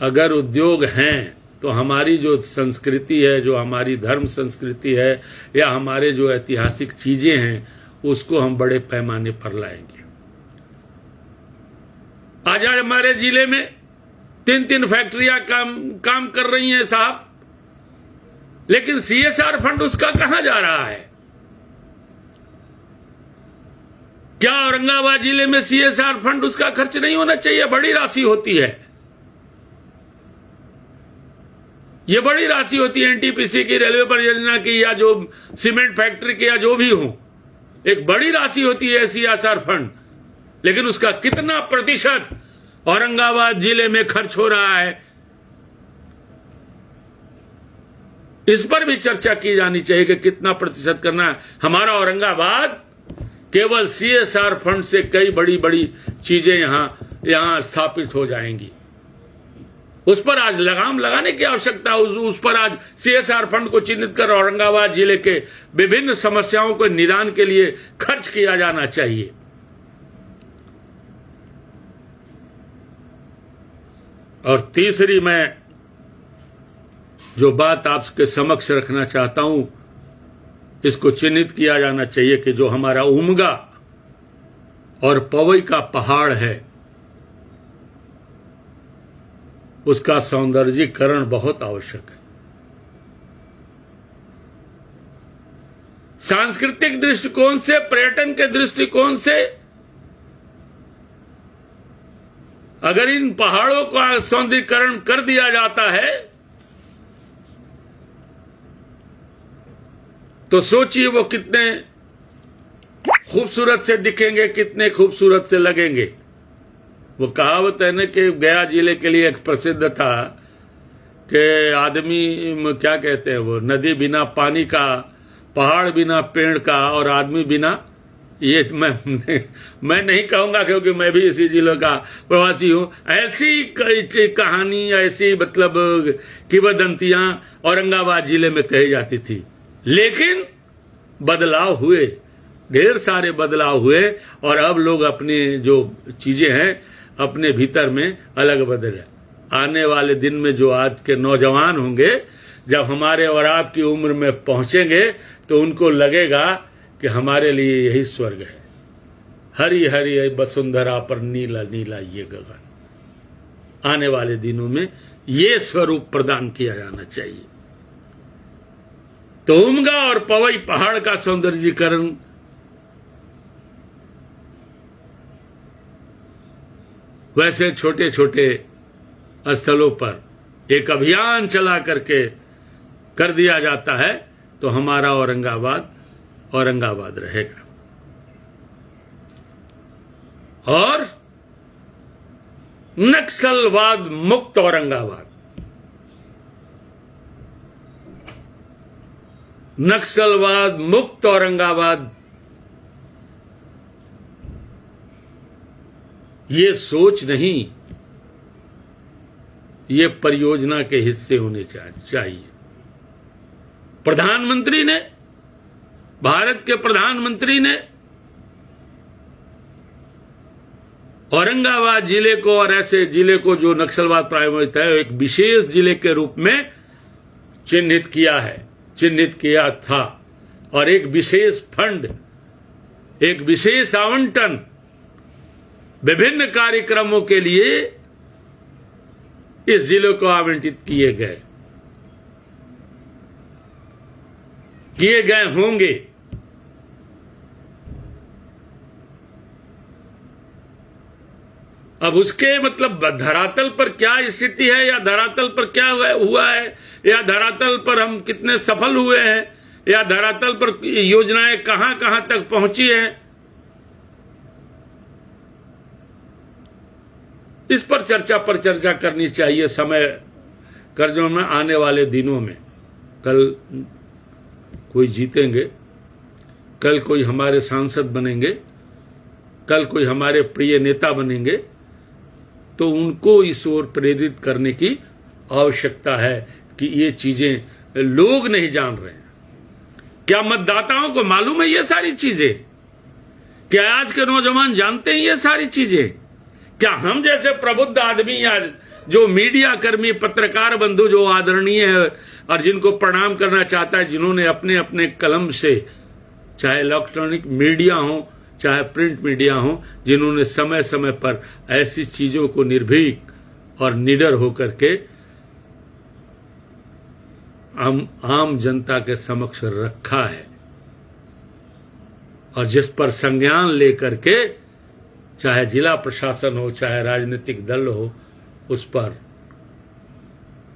अगर उद्योग हैं तो हमारी जो संस्कृति है, जो हमारी धर्म संस्कृति है, या हमारे जो ऐतिहासिक चीजें हैं, उसको हम बड़े पैमाने पर लाएंगे। आज हमारे जिले में 3 फैक्ट्रियां काम कर रही हैं साहब, लेकिन CSR फंड उसका कहां जा रहा है? क्या औरंगाबाद जिले में CSR फंड उसका खर्च नहीं होना चाहिए? बड़ी राशि होती है, ये बड़ी राशि होती है NTPC की, रेलवे परियोजना की, या जो सीमेंट फैक्ट्री की, या जो भी हो, एक बड़ी राशि होती है CSR फंड। लेकिन उसका कितना प्रतिशत औरंगाबाद जिले में खर्च हो रहा है, इस पर भी चर्चा की जानी चाहिए कि कितना प्रतिशत करना है। हमारा औरंगाबाद केवल CSR फंड से कई बड़ी बड़ी चीजें यहां स्थापित हो जाएंगी। उस पर आज लगाम लगाने की आवश्यकता है। उस पर आज CSR फंड को चिन्हित कर औरंगाबाद जिले के विभिन्न समस्याओं को निदान के लिए खर्च किया जाना चाहिए। और तीसरी मैं जो बात आपके समक्ष रखना चाहता हूं, इसको चिन्हित किया जाना चाहिए कि जो हमारा उमगा और पवई का पहाड़ है, उसका सौंदर्यीकरण बहुत आवश्यक है। सांस्कृतिक दृष्टिकोण से, पर्यटन के दृष्टिकोण से अगर इन पहाड़ों का सौंदर्यीकरण कर दिया जाता है तो सोचिए वो कितने खूबसूरत से दिखेंगे, कितने खूबसूरत से लगेंगे। वो कहावत है ना कि गया जिले के लिए एक प्रसिद्ध था कि आदमी क्या कहते हैं, वो नदी बिना पानी का, पहाड़ बिना पेड़ का, और आदमी बिना, ये मैं नहीं कहूंगा क्योंकि मैं भी इसी जिले का प्रवासी हूं। ऐसी कई कहानी, ऐसी मतलब किंवदंतियां औरंगाबाद जिले में कही जाती थी। लेकिन बदलाव हुए, ढेर सारे बदलाव हुए, और अब लोग अपनी जो चीजें हैं अपने भीतर में अलग बदले। आने वाले दिन में जो आज के नौजवान होंगे, जब हमारे और आपकी उम्र में पहुंचेंगे, तो उनको लगेगा कि हमारे लिए यही स्वर्ग है। हरी हरी वसुंधरा पर नीला नीला ये गगन। आने वाले दिनों में ये स्वरूप प्रदान किया जाना चाहिए। तो उमगा और पवई पहाड़ का सौंदर्यीकरण वैसे छोटे छोटे स्थलों पर एक अभियान चला करके कर दिया जाता है तो हमारा औरंगाबाद रहेगा। और नक्सलवाद मुक्त औरंगाबाद, नक्सलवाद मुक्त औरंगाबाद, ये सोच नहीं, ये परियोजना के हिस्से होने चाहिए। प्रधानमंत्री ने, भारत के प्रधानमंत्री ने औरंगाबाद जिले को और ऐसे जिले को जो नक्सलवाद प्रभावित है एक विशेष जिले के रूप में चिन्हित किया था और एक विशेष फंड, एक विशेष आवंटन विभिन्न कार्यक्रमों के लिए इस जिले को आवंटित किए गए होंगे। अब उसके मतलब धरातल पर क्या स्थिति है या धरातल पर क्या हुआ है या धरातल पर हम कितने सफल हुए हैं या धरातल पर योजनाएं कहां कहां तक पहुंची हैं, इस पर चर्चा करनी चाहिए समय कर्जों में आने वाले दिनों में। कल कोई जीतेंगे, कल कोई हमारे सांसद बनेंगे, कल कोई हमारे प्रिय नेता बनेंगे, तो उनको इस ओर प्रेरित करने की आवश्यकता है कि ये चीजें लोग नहीं जान रहे हैं। क्या मतदाताओं को मालूम है ये सारी चीजें? क्या आज के नौजवान जानते हैं ये सारी चीजें? क्या हम जैसे प्रबुद्ध आदमी या जो मीडिया कर्मी पत्रकार बंधु जो आदरणीय है और जिनको प्रणाम करना चाहता है, जिन्होंने अपने अपने कलम से, चाहे इलेक्ट्रॉनिक मीडिया हो चाहे प्रिंट मीडिया हो, जिन्होंने समय समय पर ऐसी चीजों को निर्भीक और निडर होकर के आम जनता के समक्ष रखा है और जिस पर संज्ञान लेकर के चाहे जिला प्रशासन हो चाहे राजनीतिक दल हो उस पर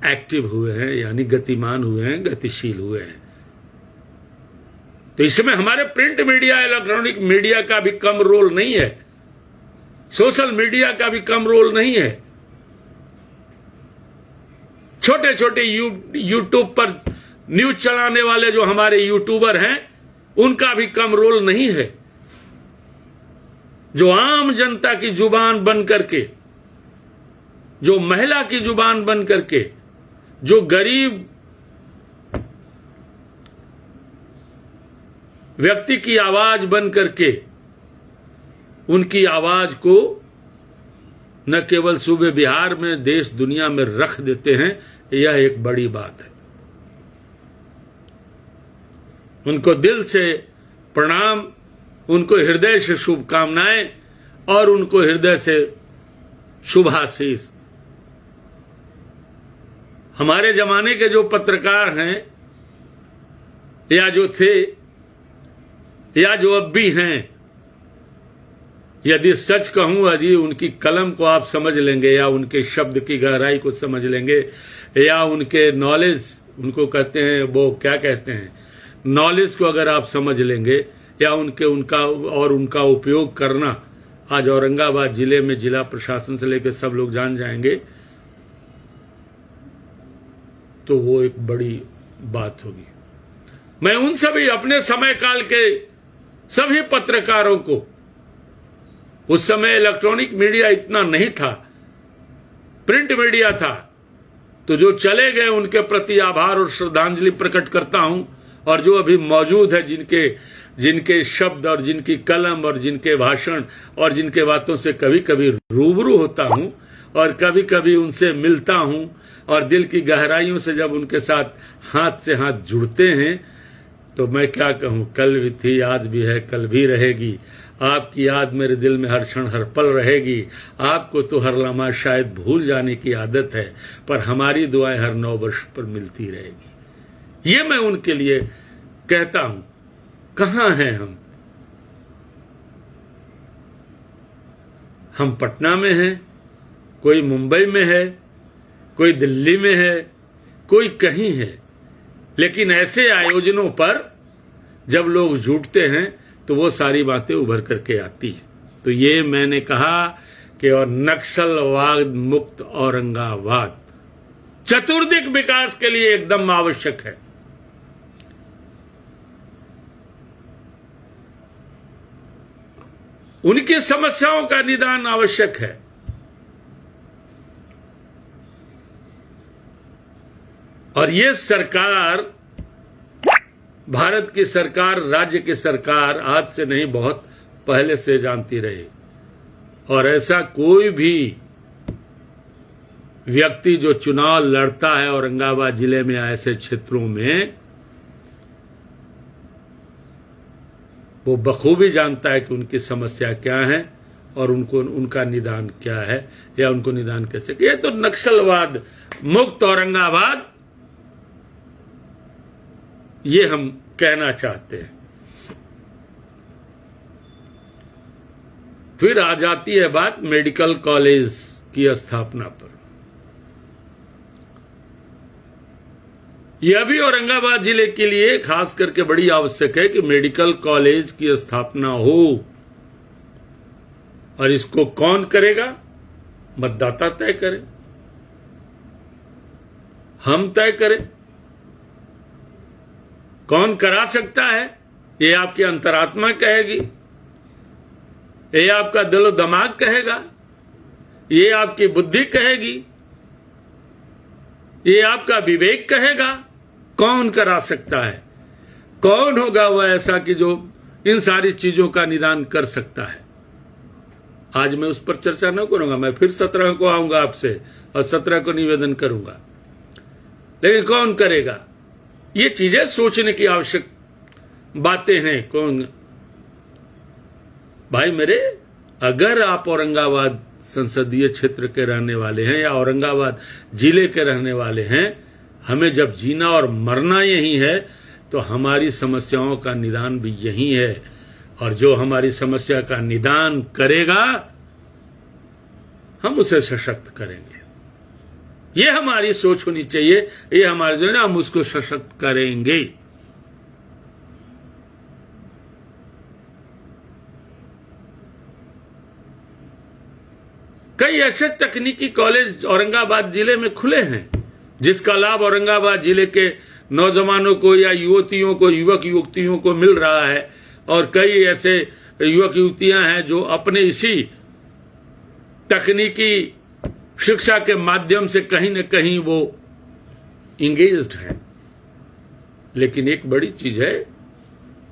एक्टिव हुए हैं, यानी गतिमान हुए हैं, गतिशील हुए हैं। तो इसमें हमारे प्रिंट मीडिया इलेक्ट्रॉनिक मीडिया का भी कम रोल नहीं है, सोशल मीडिया का भी कम रोल नहीं है, छोटे छोटे यूट्यूब पर न्यूज चलाने वाले जो हमारे यूट्यूबर हैं उनका भी कम रोल नहीं है। जो आम जनता की जुबान बन करके, जो महिला की जुबान बन करके, जो गरीब व्यक्ति की आवाज बन करके उनकी आवाज को न केवल सूबे बिहार में देश दुनिया में रख देते हैं, यह एक बड़ी बात है। उनको दिल से प्रणाम, उनको हृदय से शुभकामनाएं और उनको हृदय से शुभाशीष। हमारे जमाने के जो पत्रकार हैं या जो थे या जो अब भी हैं, यदि सच कहूं, यदि उनकी कलम को आप समझ लेंगे या उनके शब्द की गहराई को समझ लेंगे या उनके नॉलेज, उनको कहते हैं, वो क्या कहते हैं, नॉलेज को अगर आप समझ लेंगे या उनका उपयोग करना आज औरंगाबाद जिले में जिला प्रशासन से लेकर सब लोग जान जाएंगे, तो वो एक बड़ी बात होगी। मैं उन सभी अपने समय काल के सभी पत्रकारों को, उस समय इलेक्ट्रॉनिक मीडिया इतना नहीं था, प्रिंट मीडिया था, तो जो चले गए उनके प्रति आभार और श्रद्धांजलि प्रकट करता हूं, और जो अभी मौजूद है, जिनके शब्द और जिनकी कलम और जिनके भाषण और जिनके बातों से कभी कभी रूबरू होता हूं और कभी कभी उनसे मिलता हूं और दिल की गहराइयों से जब उनके साथ हाथ से हाथ जुड़ते हैं, तो मैं क्या कहूं, कल भी थी, आज भी है, कल भी रहेगी। आपकी याद मेरे दिल में हर क्षण हर पल रहेगी। आपको तो हर लम्हा शायद भूल जाने की आदत है, पर हमारी दुआएं हर 9 वर्ष पर मिलती रहेगी। ये मैं उनके लिए कहता हूं। कहां हैं हम पटना में हैं, कोई मुंबई में है, कोई दिल्ली में है, कोई कहीं है, लेकिन ऐसे आयोजनों पर जब लोग जुटते हैं तो वो सारी बातें उभर करके आती हैं। तो ये मैंने कहा कि और नक्सलवाद मुक्त औरंगाबाद चतुर्दिक विकास के लिए एकदम आवश्यक है। उनकी समस्याओं का निदान आवश्यक है। और ये सरकार, भारत की सरकार, राज्य की सरकार आज से नहीं बहुत पहले से जानती रही और ऐसा कोई भी व्यक्ति जो चुनाव लड़ता है औरंगाबाद जिले में ऐसे क्षेत्रों में, वो बखूबी जानता है कि उनकी समस्या क्या है और उनका निदान क्या है या उनको निदान कैसे। ये तो नक्सलवाद मुक्त औरंगाबाद, ये हम कहना चाहते हैं। फिर आ जाती है बात मेडिकल कॉलेज की स्थापना पर। यह भी औरंगाबाद जिले के लिए खास करके बड़ी आवश्यक है कि मेडिकल कॉलेज की स्थापना हो। और इसको कौन करेगा? मतदाता तय करे, हम तय करें। कौन करा सकता है ये आपकी अंतरात्मा कहेगी, ये आपका दिलो दिमाग कहेगा, ये आपकी बुद्धि कहेगी, ये आपका विवेक कहेगा। कौन करा सकता है? कौन होगा वह ऐसा कि जो इन सारी चीजों का निदान कर सकता है? आज मैं उस पर चर्चा न करूंगा, मैं फिर 17 को आऊंगा आपसे और 17 को निवेदन करूंगा। लेकिन कौन करेगा? ये चीजें सोचने की आवश्यक बातें हैं। कौन? भाई मेरे, अगर आप औरंगाबाद संसदीय क्षेत्र के रहने वाले हैं या औरंगाबाद जिले के रहने वाले हैं, हमें जब जीना और मरना यही है, तो हमारी समस्याओं का निदान भी यही है। और जो हमारी समस्या का निदान करेगा, हम उसे सशक्त करेंगे। ये हमारी सोच होनी चाहिए। ये हमारे जो है ना, हम उसको सशक्त करेंगे। कई ऐसे तकनीकी कॉलेज औरंगाबाद जिले में खुले हैं जिसका लाभ औरंगाबाद जिले के नौजवानों को या युवतियों को, युवक युवतियों को मिल रहा है। और कई ऐसे युवक युवतियां हैं जो अपने इसी तकनीकी शिक्षा के माध्यम से कहीं न कहीं वो इंगेज्ड हैं। लेकिन एक बड़ी चीज है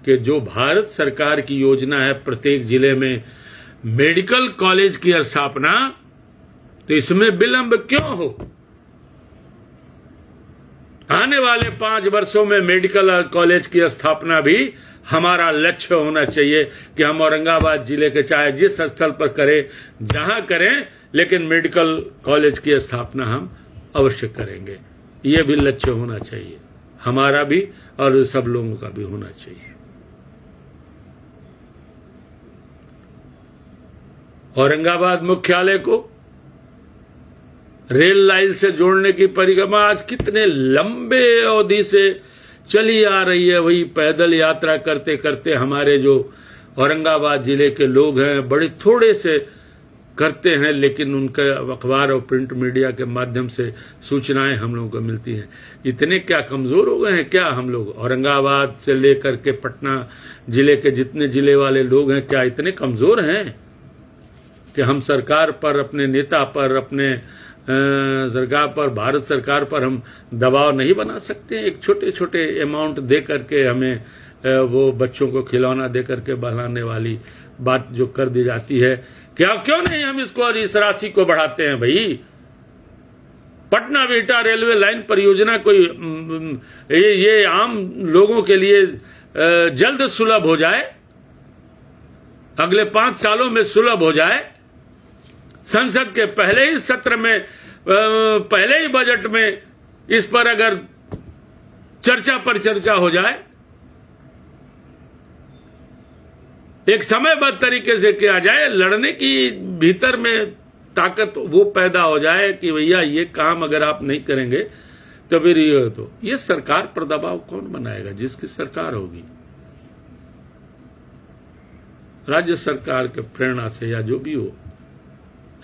कि जो भारत सरकार की योजना है प्रत्येक जिले में मेडिकल कॉलेज की स्थापना, तो इसमें विलंब क्यों हो? आने वाले 5 वर्षों में मेडिकल कॉलेज की स्थापना भी हमारा लक्ष्य होना चाहिए कि हम औरंगाबाद जिले के चाहे जिस स्थल पर करें, जहां करें, लेकिन मेडिकल कॉलेज की स्थापना हम अवश्य करेंगे। ये भी लक्ष्य होना चाहिए हमारा भी और सब लोगों का भी होना चाहिए। औरंगाबाद मुख्यालय को रेल लाइन से जोड़ने की परिक्रमा आज कितने लंबे अवधि से चली आ रही है। वही पैदल यात्रा करते करते हमारे जो औरंगाबाद जिले के लोग हैं बड़े थोड़े से करते हैं, लेकिन उनके अखबार और प्रिंट मीडिया के माध्यम से सूचनाएं हम लोगों को मिलती हैं। इतने क्या कमजोर हो गए हैं क्या हम लोग? औरंगाबाद से लेकर के पटना जिले के जितने जिले वाले लोग हैं, क्या इतने कमजोर हैं कि हम सरकार पर, अपने नेता पर, अपने सरकार पर, भारत सरकार पर हम दबाव नहीं बना सकते? एक छोटे छोटे अमाउंट दे करके हमें वो बच्चों को खिलौना दे करके बहलाने वाली बात जो कर दी जाती है, क्यों नहीं हम इसको और इस राशि को बढ़ाते हैं? भाई पटना बिहटा रेलवे लाइन परियोजना कोई ये आम लोगों के लिए जल्द सुलभ हो जाए, अगले 5 सालों में सुलभ हो जाए। संसद के पहले ही सत्र में, पहले ही बजट में इस पर अगर चर्चा पर चर्चा हो जाए, एक समयबद्ध तरीके से किया जाए, लड़ने की भीतर में ताकत वो पैदा हो जाए कि भैया ये काम अगर आप नहीं करेंगे तो फिर ये सरकार पर दबाव कौन बनाएगा? जिसकी सरकार होगी राज्य सरकार के प्रेरणा से या जो भी हो।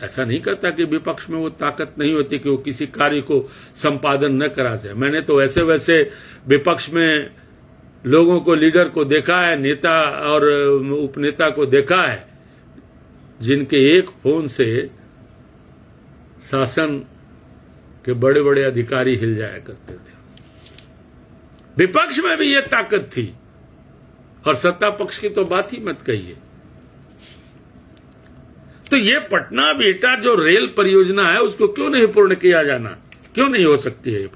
ऐसा नहीं कहता कि विपक्ष में वो ताकत नहीं होती कि वो किसी कार्य को संपादन न करा सके। मैंने तो ऐसे वैसे विपक्ष में लोगों को, लीडर को देखा है, नेता और उपनेता को देखा है, जिनके एक फोन से शासन के बड़े बड़े अधिकारी हिल जाया करते थे। विपक्ष में भी ये ताकत थी और सत्ता पक्ष की तो बात ही मत कहिए। तो ये पटना बिहटा जो रेल परियोजना है उसको क्यों नहीं पूर्ण किया जाना, क्यों नहीं हो सकती है?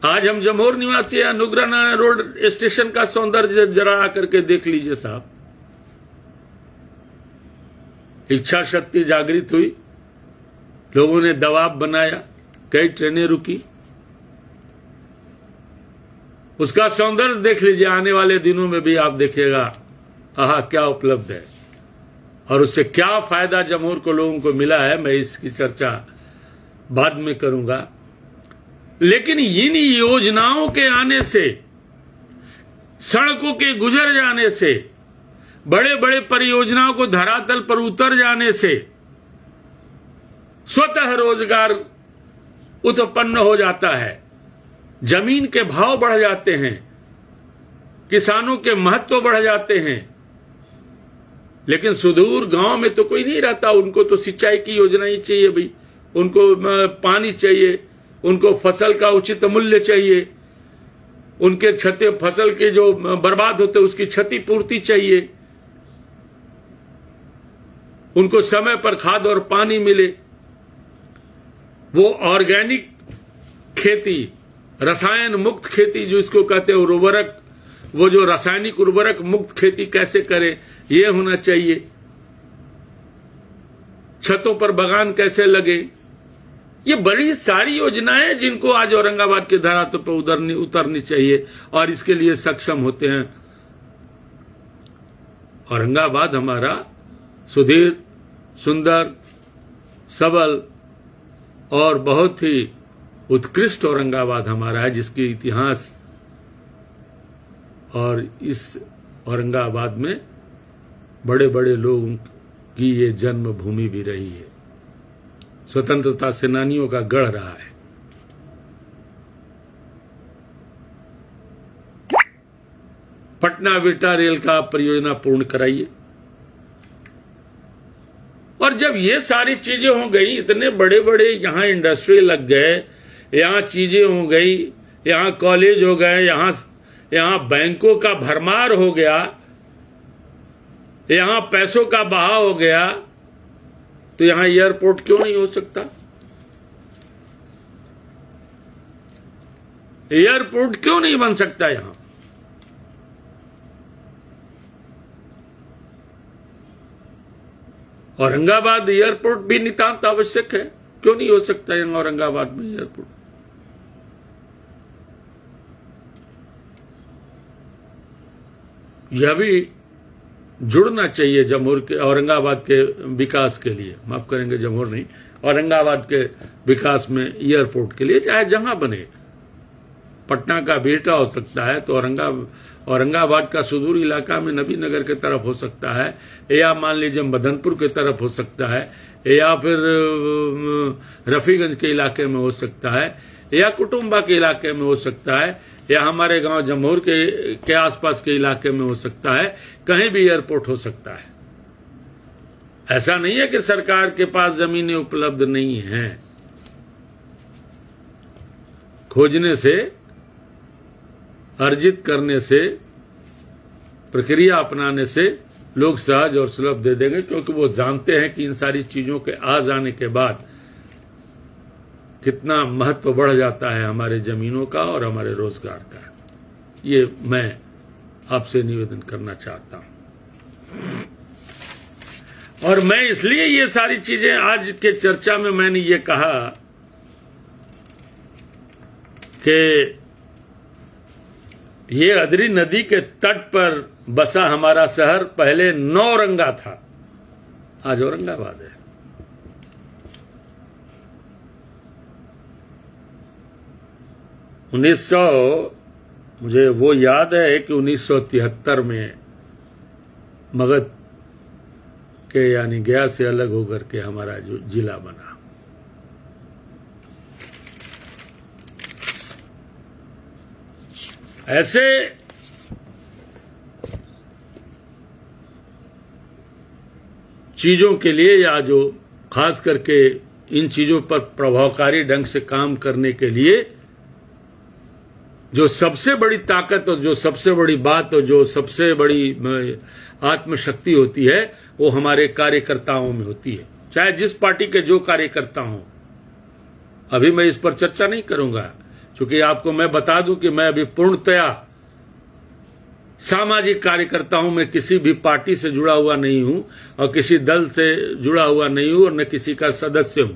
आज हम जमोर निवासी अनुग्रह नारायण रोड स्टेशन का सौंदर्य जरा आकर के देख लीजिए साहब। इच्छा शक्ति जागृत हुई, लोगों ने दबाव बनाया, कई ट्रेनें रुकी, उसका सौंदर्य देख लीजिए। आने वाले दिनों में भी आप देखिएगा आहा क्या उपलब्ध है और उससे क्या फायदा जमोर को लोगों को मिला है, मैं इसकी चर्चा बाद में करूंगा। लेकिन इन योजनाओं के आने से, सड़कों के गुजर जाने से, बड़े बड़े परियोजनाओं को धरातल पर उतर जाने से स्वतः रोजगार उत्पन्न हो जाता है, जमीन के भाव बढ़ जाते हैं, किसानों के महत्व बढ़ जाते हैं। लेकिन सुदूर गांव में तो कोई नहीं रहता, उनको तो सिंचाई की योजना ही चाहिए भाई, उनको पानी चाहिए, उनको फसल का उचित मूल्य चाहिए, उनके क्षति फसल के जो बर्बाद होते उसकी क्षतिपूर्ति चाहिए, उनको समय पर खाद और पानी मिले। वो ऑर्गेनिक खेती, रसायन मुक्त खेती जो इसको कहते हैं, उर्वरक, वो जो रासायनिक उर्वरक मुक्त खेती कैसे करें ये होना चाहिए। छतों पर बागान कैसे लगे, ये बड़ी सारी योजनाएं जिनको आज औरंगाबाद के धरातल पर उतरनी चाहिए और इसके लिए सक्षम होते हैं। औरंगाबाद हमारा सुदीर्घ, सुंदर, सबल और बहुत ही उत्कृष्ट औरंगाबाद हमारा है, जिसकी इतिहास और इस औरंगाबाद में बड़े बड़े लोगों की ये जन्मभूमि भी रही है, स्वतंत्रता सेनानियों का गढ़ रहा है। पटना बिहटा रेल का परियोजना पूर्ण कराइए। और जब ये सारी चीजें हो गई, इतने बड़े बड़े यहां इंडस्ट्री लग गए, यहां चीजें हो गई, यहां कॉलेज हो गए, यहां बैंकों का भरमार हो गया, यहां पैसों का बहाव हो गया, तो यहां एयरपोर्ट क्यों नहीं हो सकता? एयरपोर्ट क्यों नहीं बन सकता यहां? औरंगाबाद एयरपोर्ट भी नितांत आवश्यक है, क्यों नहीं हो सकता यहां औरंगाबाद में एयरपोर्ट? यह भी जुड़ना चाहिए जमोर के, औरंगाबाद के विकास के लिए, माफ करेंगे जमोर नहीं, औरंगाबाद के विकास में एयरपोर्ट के लिए, चाहे जहां बने। पटना का बिहटा हो सकता है तो औरंगाबाद का सुदूर इलाका में नबीनगर की तरफ हो सकता है, या मान लीजिए मदनपुर की तरफ हो सकता है, या फिर रफीगंज के इलाके में हो सकता है, या कुटुंबा के इलाके में हो सकता है, या हमारे गांव जमोर के आसपास के इलाके में हो सकता है। कहीं भी एयरपोर्ट हो सकता है। ऐसा नहीं है कि सरकार के पास जमीनें उपलब्ध नहीं हैं। खोजने से, अर्जित करने से, प्रक्रिया अपनाने से लोग सहज और सुलभ दे देंगे, क्योंकि वो जानते हैं कि इन सारी चीजों के आ जाने के बाद कितना महत्व बढ़ जाता है हमारे जमीनों का और हमारे रोजगार का। ये मैं आपसे निवेदन करना चाहता हूं। और मैं इसलिए ये सारी चीजें आज के चर्चा में मैंने ये कहा कि ये अदरी नदी के तट पर बसा हमारा शहर पहले नौरंगा था, आज औरंगाबाद है। मुझे वो याद है कि 1973 में मगध के यानी गया से अलग होकर के हमारा जो जिला बना। ऐसे चीजों के लिए, या जो खास करके इन चीजों पर प्रभावकारी ढंग से काम करने के लिए जो सबसे बड़ी ताकत और जो सबसे बड़ी बात और जो सबसे बड़ी आत्मशक्ति होती है वो हमारे कार्यकर्ताओं में होती है, चाहे जिस पार्टी के जो कार्यकर्ता हों। अभी मैं इस पर चर्चा नहीं करूंगा, क्योंकि आपको मैं बता दूं कि मैं अभी पूर्णतया सामाजिक कार्यकर्ता हूं। मैं किसी भी पार्टी से जुड़ा हुआ नहीं हूं और किसी दल से जुड़ा हुआ नहीं हूं और न किसी का सदस्य हूं।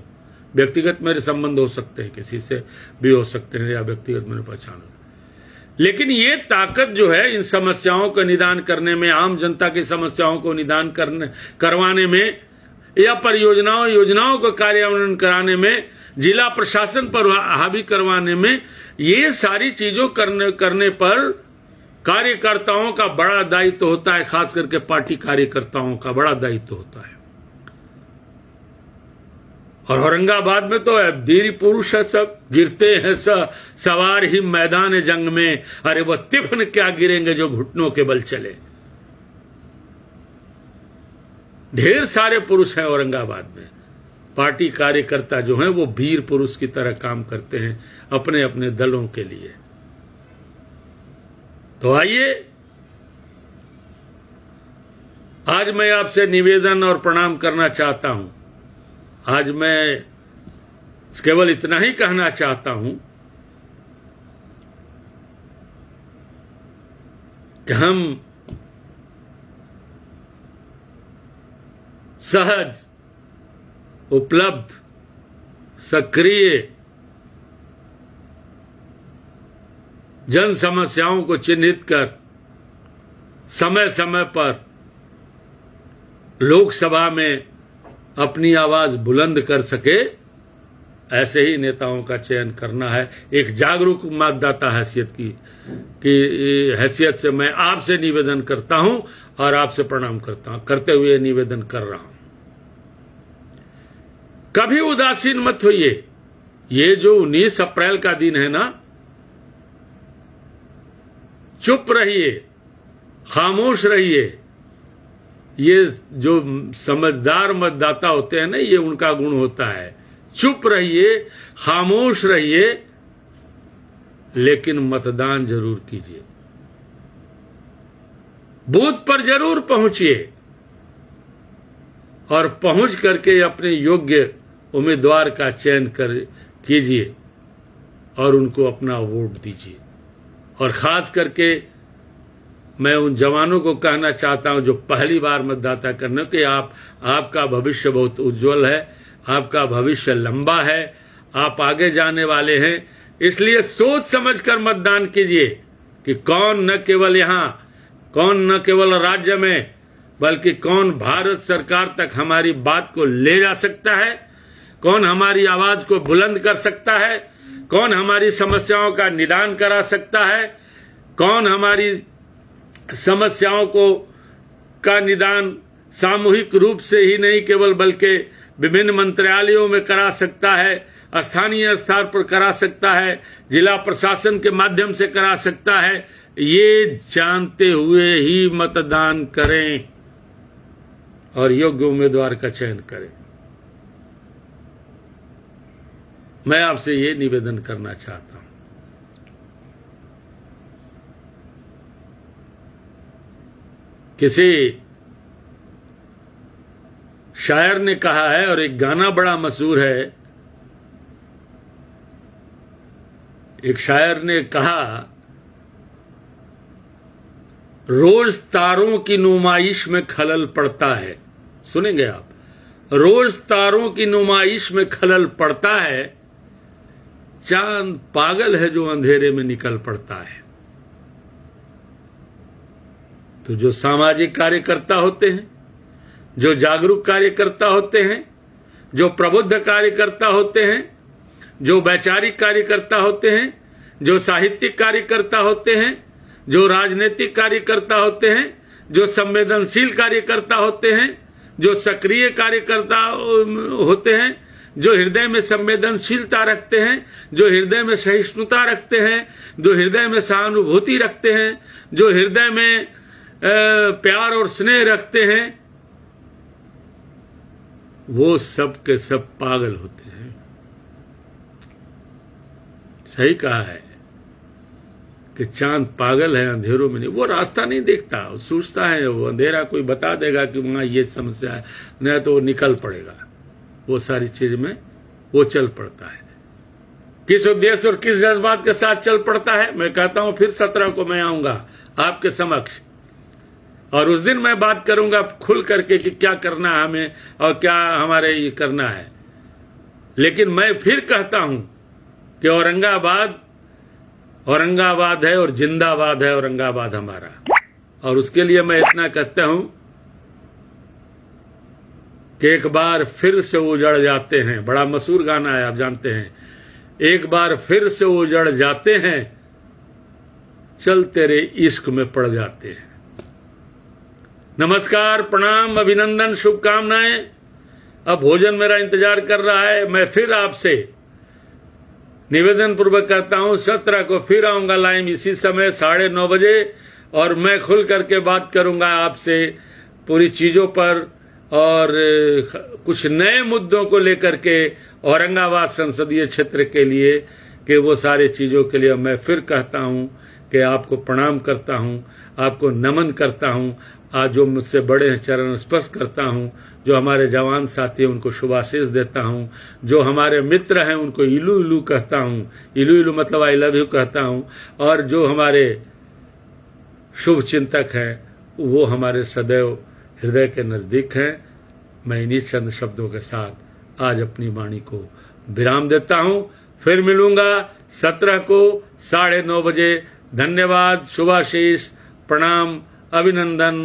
व्यक्तिगत मेरे संबंध हो सकते हैं, किसी से भी हो सकते हैं या व्यक्तिगत मैंने पहचान, लेकिन ये ताकत जो है इन समस्याओं का निदान करने में, आम जनता की समस्याओं को निदान करवाने में या परियोजनाओं योजनाओं का कार्यान्वयन कराने में, जिला प्रशासन पर हावी करवाने में, ये सारी चीजों करने पर कार्यकर्ताओं का बड़ा दायित्व होता है। खास करके पार्टी कार्यकर्ताओं का बड़ा दायित्व होता है। और औरंगाबाद में तो वीर पुरुष है, सब गिरते हैं सवार ही मैदान जंग में, अरे वो तिफन क्या गिरेंगे जो घुटनों के बल चले। ढेर सारे पुरुष हैं औरंगाबाद में। पार्टी कार्यकर्ता जो हैं वो वीर पुरुष की तरह काम करते हैं अपने अपने दलों के लिए। तो आइए, आज मैं आपसे निवेदन और प्रणाम करना चाहता हूं। आज मैं केवल इतना ही कहना चाहता हूं कि हम सहज, उपलब्ध, सक्रिय जन समस्याओं को चिन्हित कर समय समय पर लोकसभा में अपनी आवाज बुलंद कर सके, ऐसे ही नेताओं का चयन करना है। एक जागरूक मतदाता हैसियत की हैसियत से मैं आपसे निवेदन करता हूं और आपसे प्रणाम करते हुए निवेदन कर रहा हूं, कभी उदासीन मत होइए। ये जो 19 अप्रैल का दिन है ना, चुप रहिए, खामोश रहिए। ये जो समझदार मतदाता होते हैं ना, ये उनका गुण होता है। चुप रहिए, खामोश रहिए, लेकिन मतदान जरूर कीजिए। बूथ पर जरूर पहुंचिए और पहुंच करके अपने योग्य उम्मीदवार का चयन कीजिए और उनको अपना वोट दीजिए। और खास करके मैं उन जवानों को कहना चाहता हूं जो पहली बार मतदाता करने कि आपका भविष्य बहुत उज्जवल है, आपका भविष्य लंबा है, आप आगे जाने वाले हैं। इसलिए सोच समझकर मतदान कीजिए कि कौन न केवल राज्य में बल्कि कौन भारत सरकार तक हमारी बात को ले जा सकता है, कौन हमारी आवाज को बुलंद कर सकता है, कौन हमारी समस्याओं का निदान करा सकता है, कौन हमारी समस्याओं का निदान सामूहिक रूप से ही नहीं केवल बल्कि विभिन्न मंत्रालयों में करा सकता है, स्थानीय स्तर पर करा सकता है, जिला प्रशासन के माध्यम से करा सकता है। ये जानते हुए ही मतदान करें और योग्य उम्मीदवार का चयन करें। मैं आपसे ये निवेदन करना चाहता हूं। किसी शायर ने कहा है, और एक गाना बड़ा मशहूर है, एक शायर ने कहा, रोज तारों की नुमाइश में खलल पड़ता है। सुनेंगे आप, रोज तारों की नुमाइश में खलल पड़ता है, चांद पागल है जो अंधेरे में निकल पड़ता है। तो जो सामाजिक कार्यकर्ता होते हैं, जो जागरूक कार्यकर्ता होते हैं, जो प्रबुद्ध कार्यकर्ता होते हैं, जो वैचारिक कार्यकर्ता होते हैं, जो साहित्यिक कार्यकर्ता होते हैं, जो राजनीतिक कार्यकर्ता होते हैं, जो संवेदनशील कार्यकर्ता होते हैं, जो सक्रिय कार्यकर्ता होते हैं, जो हृदय में संवेदनशीलता रखते हैं, जो हृदय में सहिष्णुता रखते हैं, जो हृदय में सहानुभूति रखते हैं, जो हृदय में प्यार और स्नेह रखते हैं, वो सब के सब पागल होते हैं। सही कहा है। कि चांद पागल है, अंधेरों में नहीं, वो रास्ता नहीं देखता, वो सोचता है वो अंधेरा कोई बता देगा कि वहां ये समस्या है, नहीं तो वो निकल पड़ेगा, वो सारी चीज में वो चल पड़ता है। किस उद्देश्य और किस जज्बात के साथ चल पड़ता है, मैं कहता हूं फिर 17 को मैं आऊंगा आपके समक्ष, और उस दिन मैं बात करूंगा खुल करके कि क्या करना है हमें और क्या हमारे ये करना है। लेकिन मैं फिर कहता हूं कि औरंगाबाद है और जिंदाबाद है औरंगाबाद हमारा। और उसके लिए मैं इतना कहता हूं कि एक बार फिर से उजड़ जाते हैं, बड़ा मशहूर गाना है, आप जानते हैं, एक बार फिर से उजड़ जाते हैं, चल तेरे इश्क में पड़ जाते हैं। नमस्कार, प्रणाम, अभिनंदन, शुभकामनाएं। अब भोजन मेरा इंतजार कर रहा है। मैं फिर आपसे निवेदन पूर्वक करता हूं 17 को फिर आऊंगा लाइव इसी समय 9:30 बजे, और मैं खुल करके बात करूंगा आपसे पूरी चीजों पर और कुछ नए मुद्दों को लेकर के औरंगाबाद संसदीय क्षेत्र के लिए, कि वो सारे चीजों के लिए मैं फिर कहता हूं कि आपको प्रणाम करता हूं, आपको नमन करता हूं, आज जो मुझसे बड़े हैं चरण स्पर्श करता हूं, जो हमारे जवान साथी हैं उनको शुभाशीष देता हूं, जो हमारे मित्र हैं उनको इलू इलू कहता हूं, इलू इलू मतलब आई लव यू कहता हूं, और जो हमारे शुभ चिंतक हैं वो हमारे सदैव हृदय के नजदीक हैं। मैं इन्हीं चंद शब्दों के साथ आज अपनी वाणी को विराम देता हूं। फिर मिलूंगा 17 को 9:30 बजे। धन्यवाद, शुभाशीष, प्रणाम, अभिनंदन,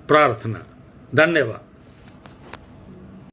प्रार्थना। धन्यवाद।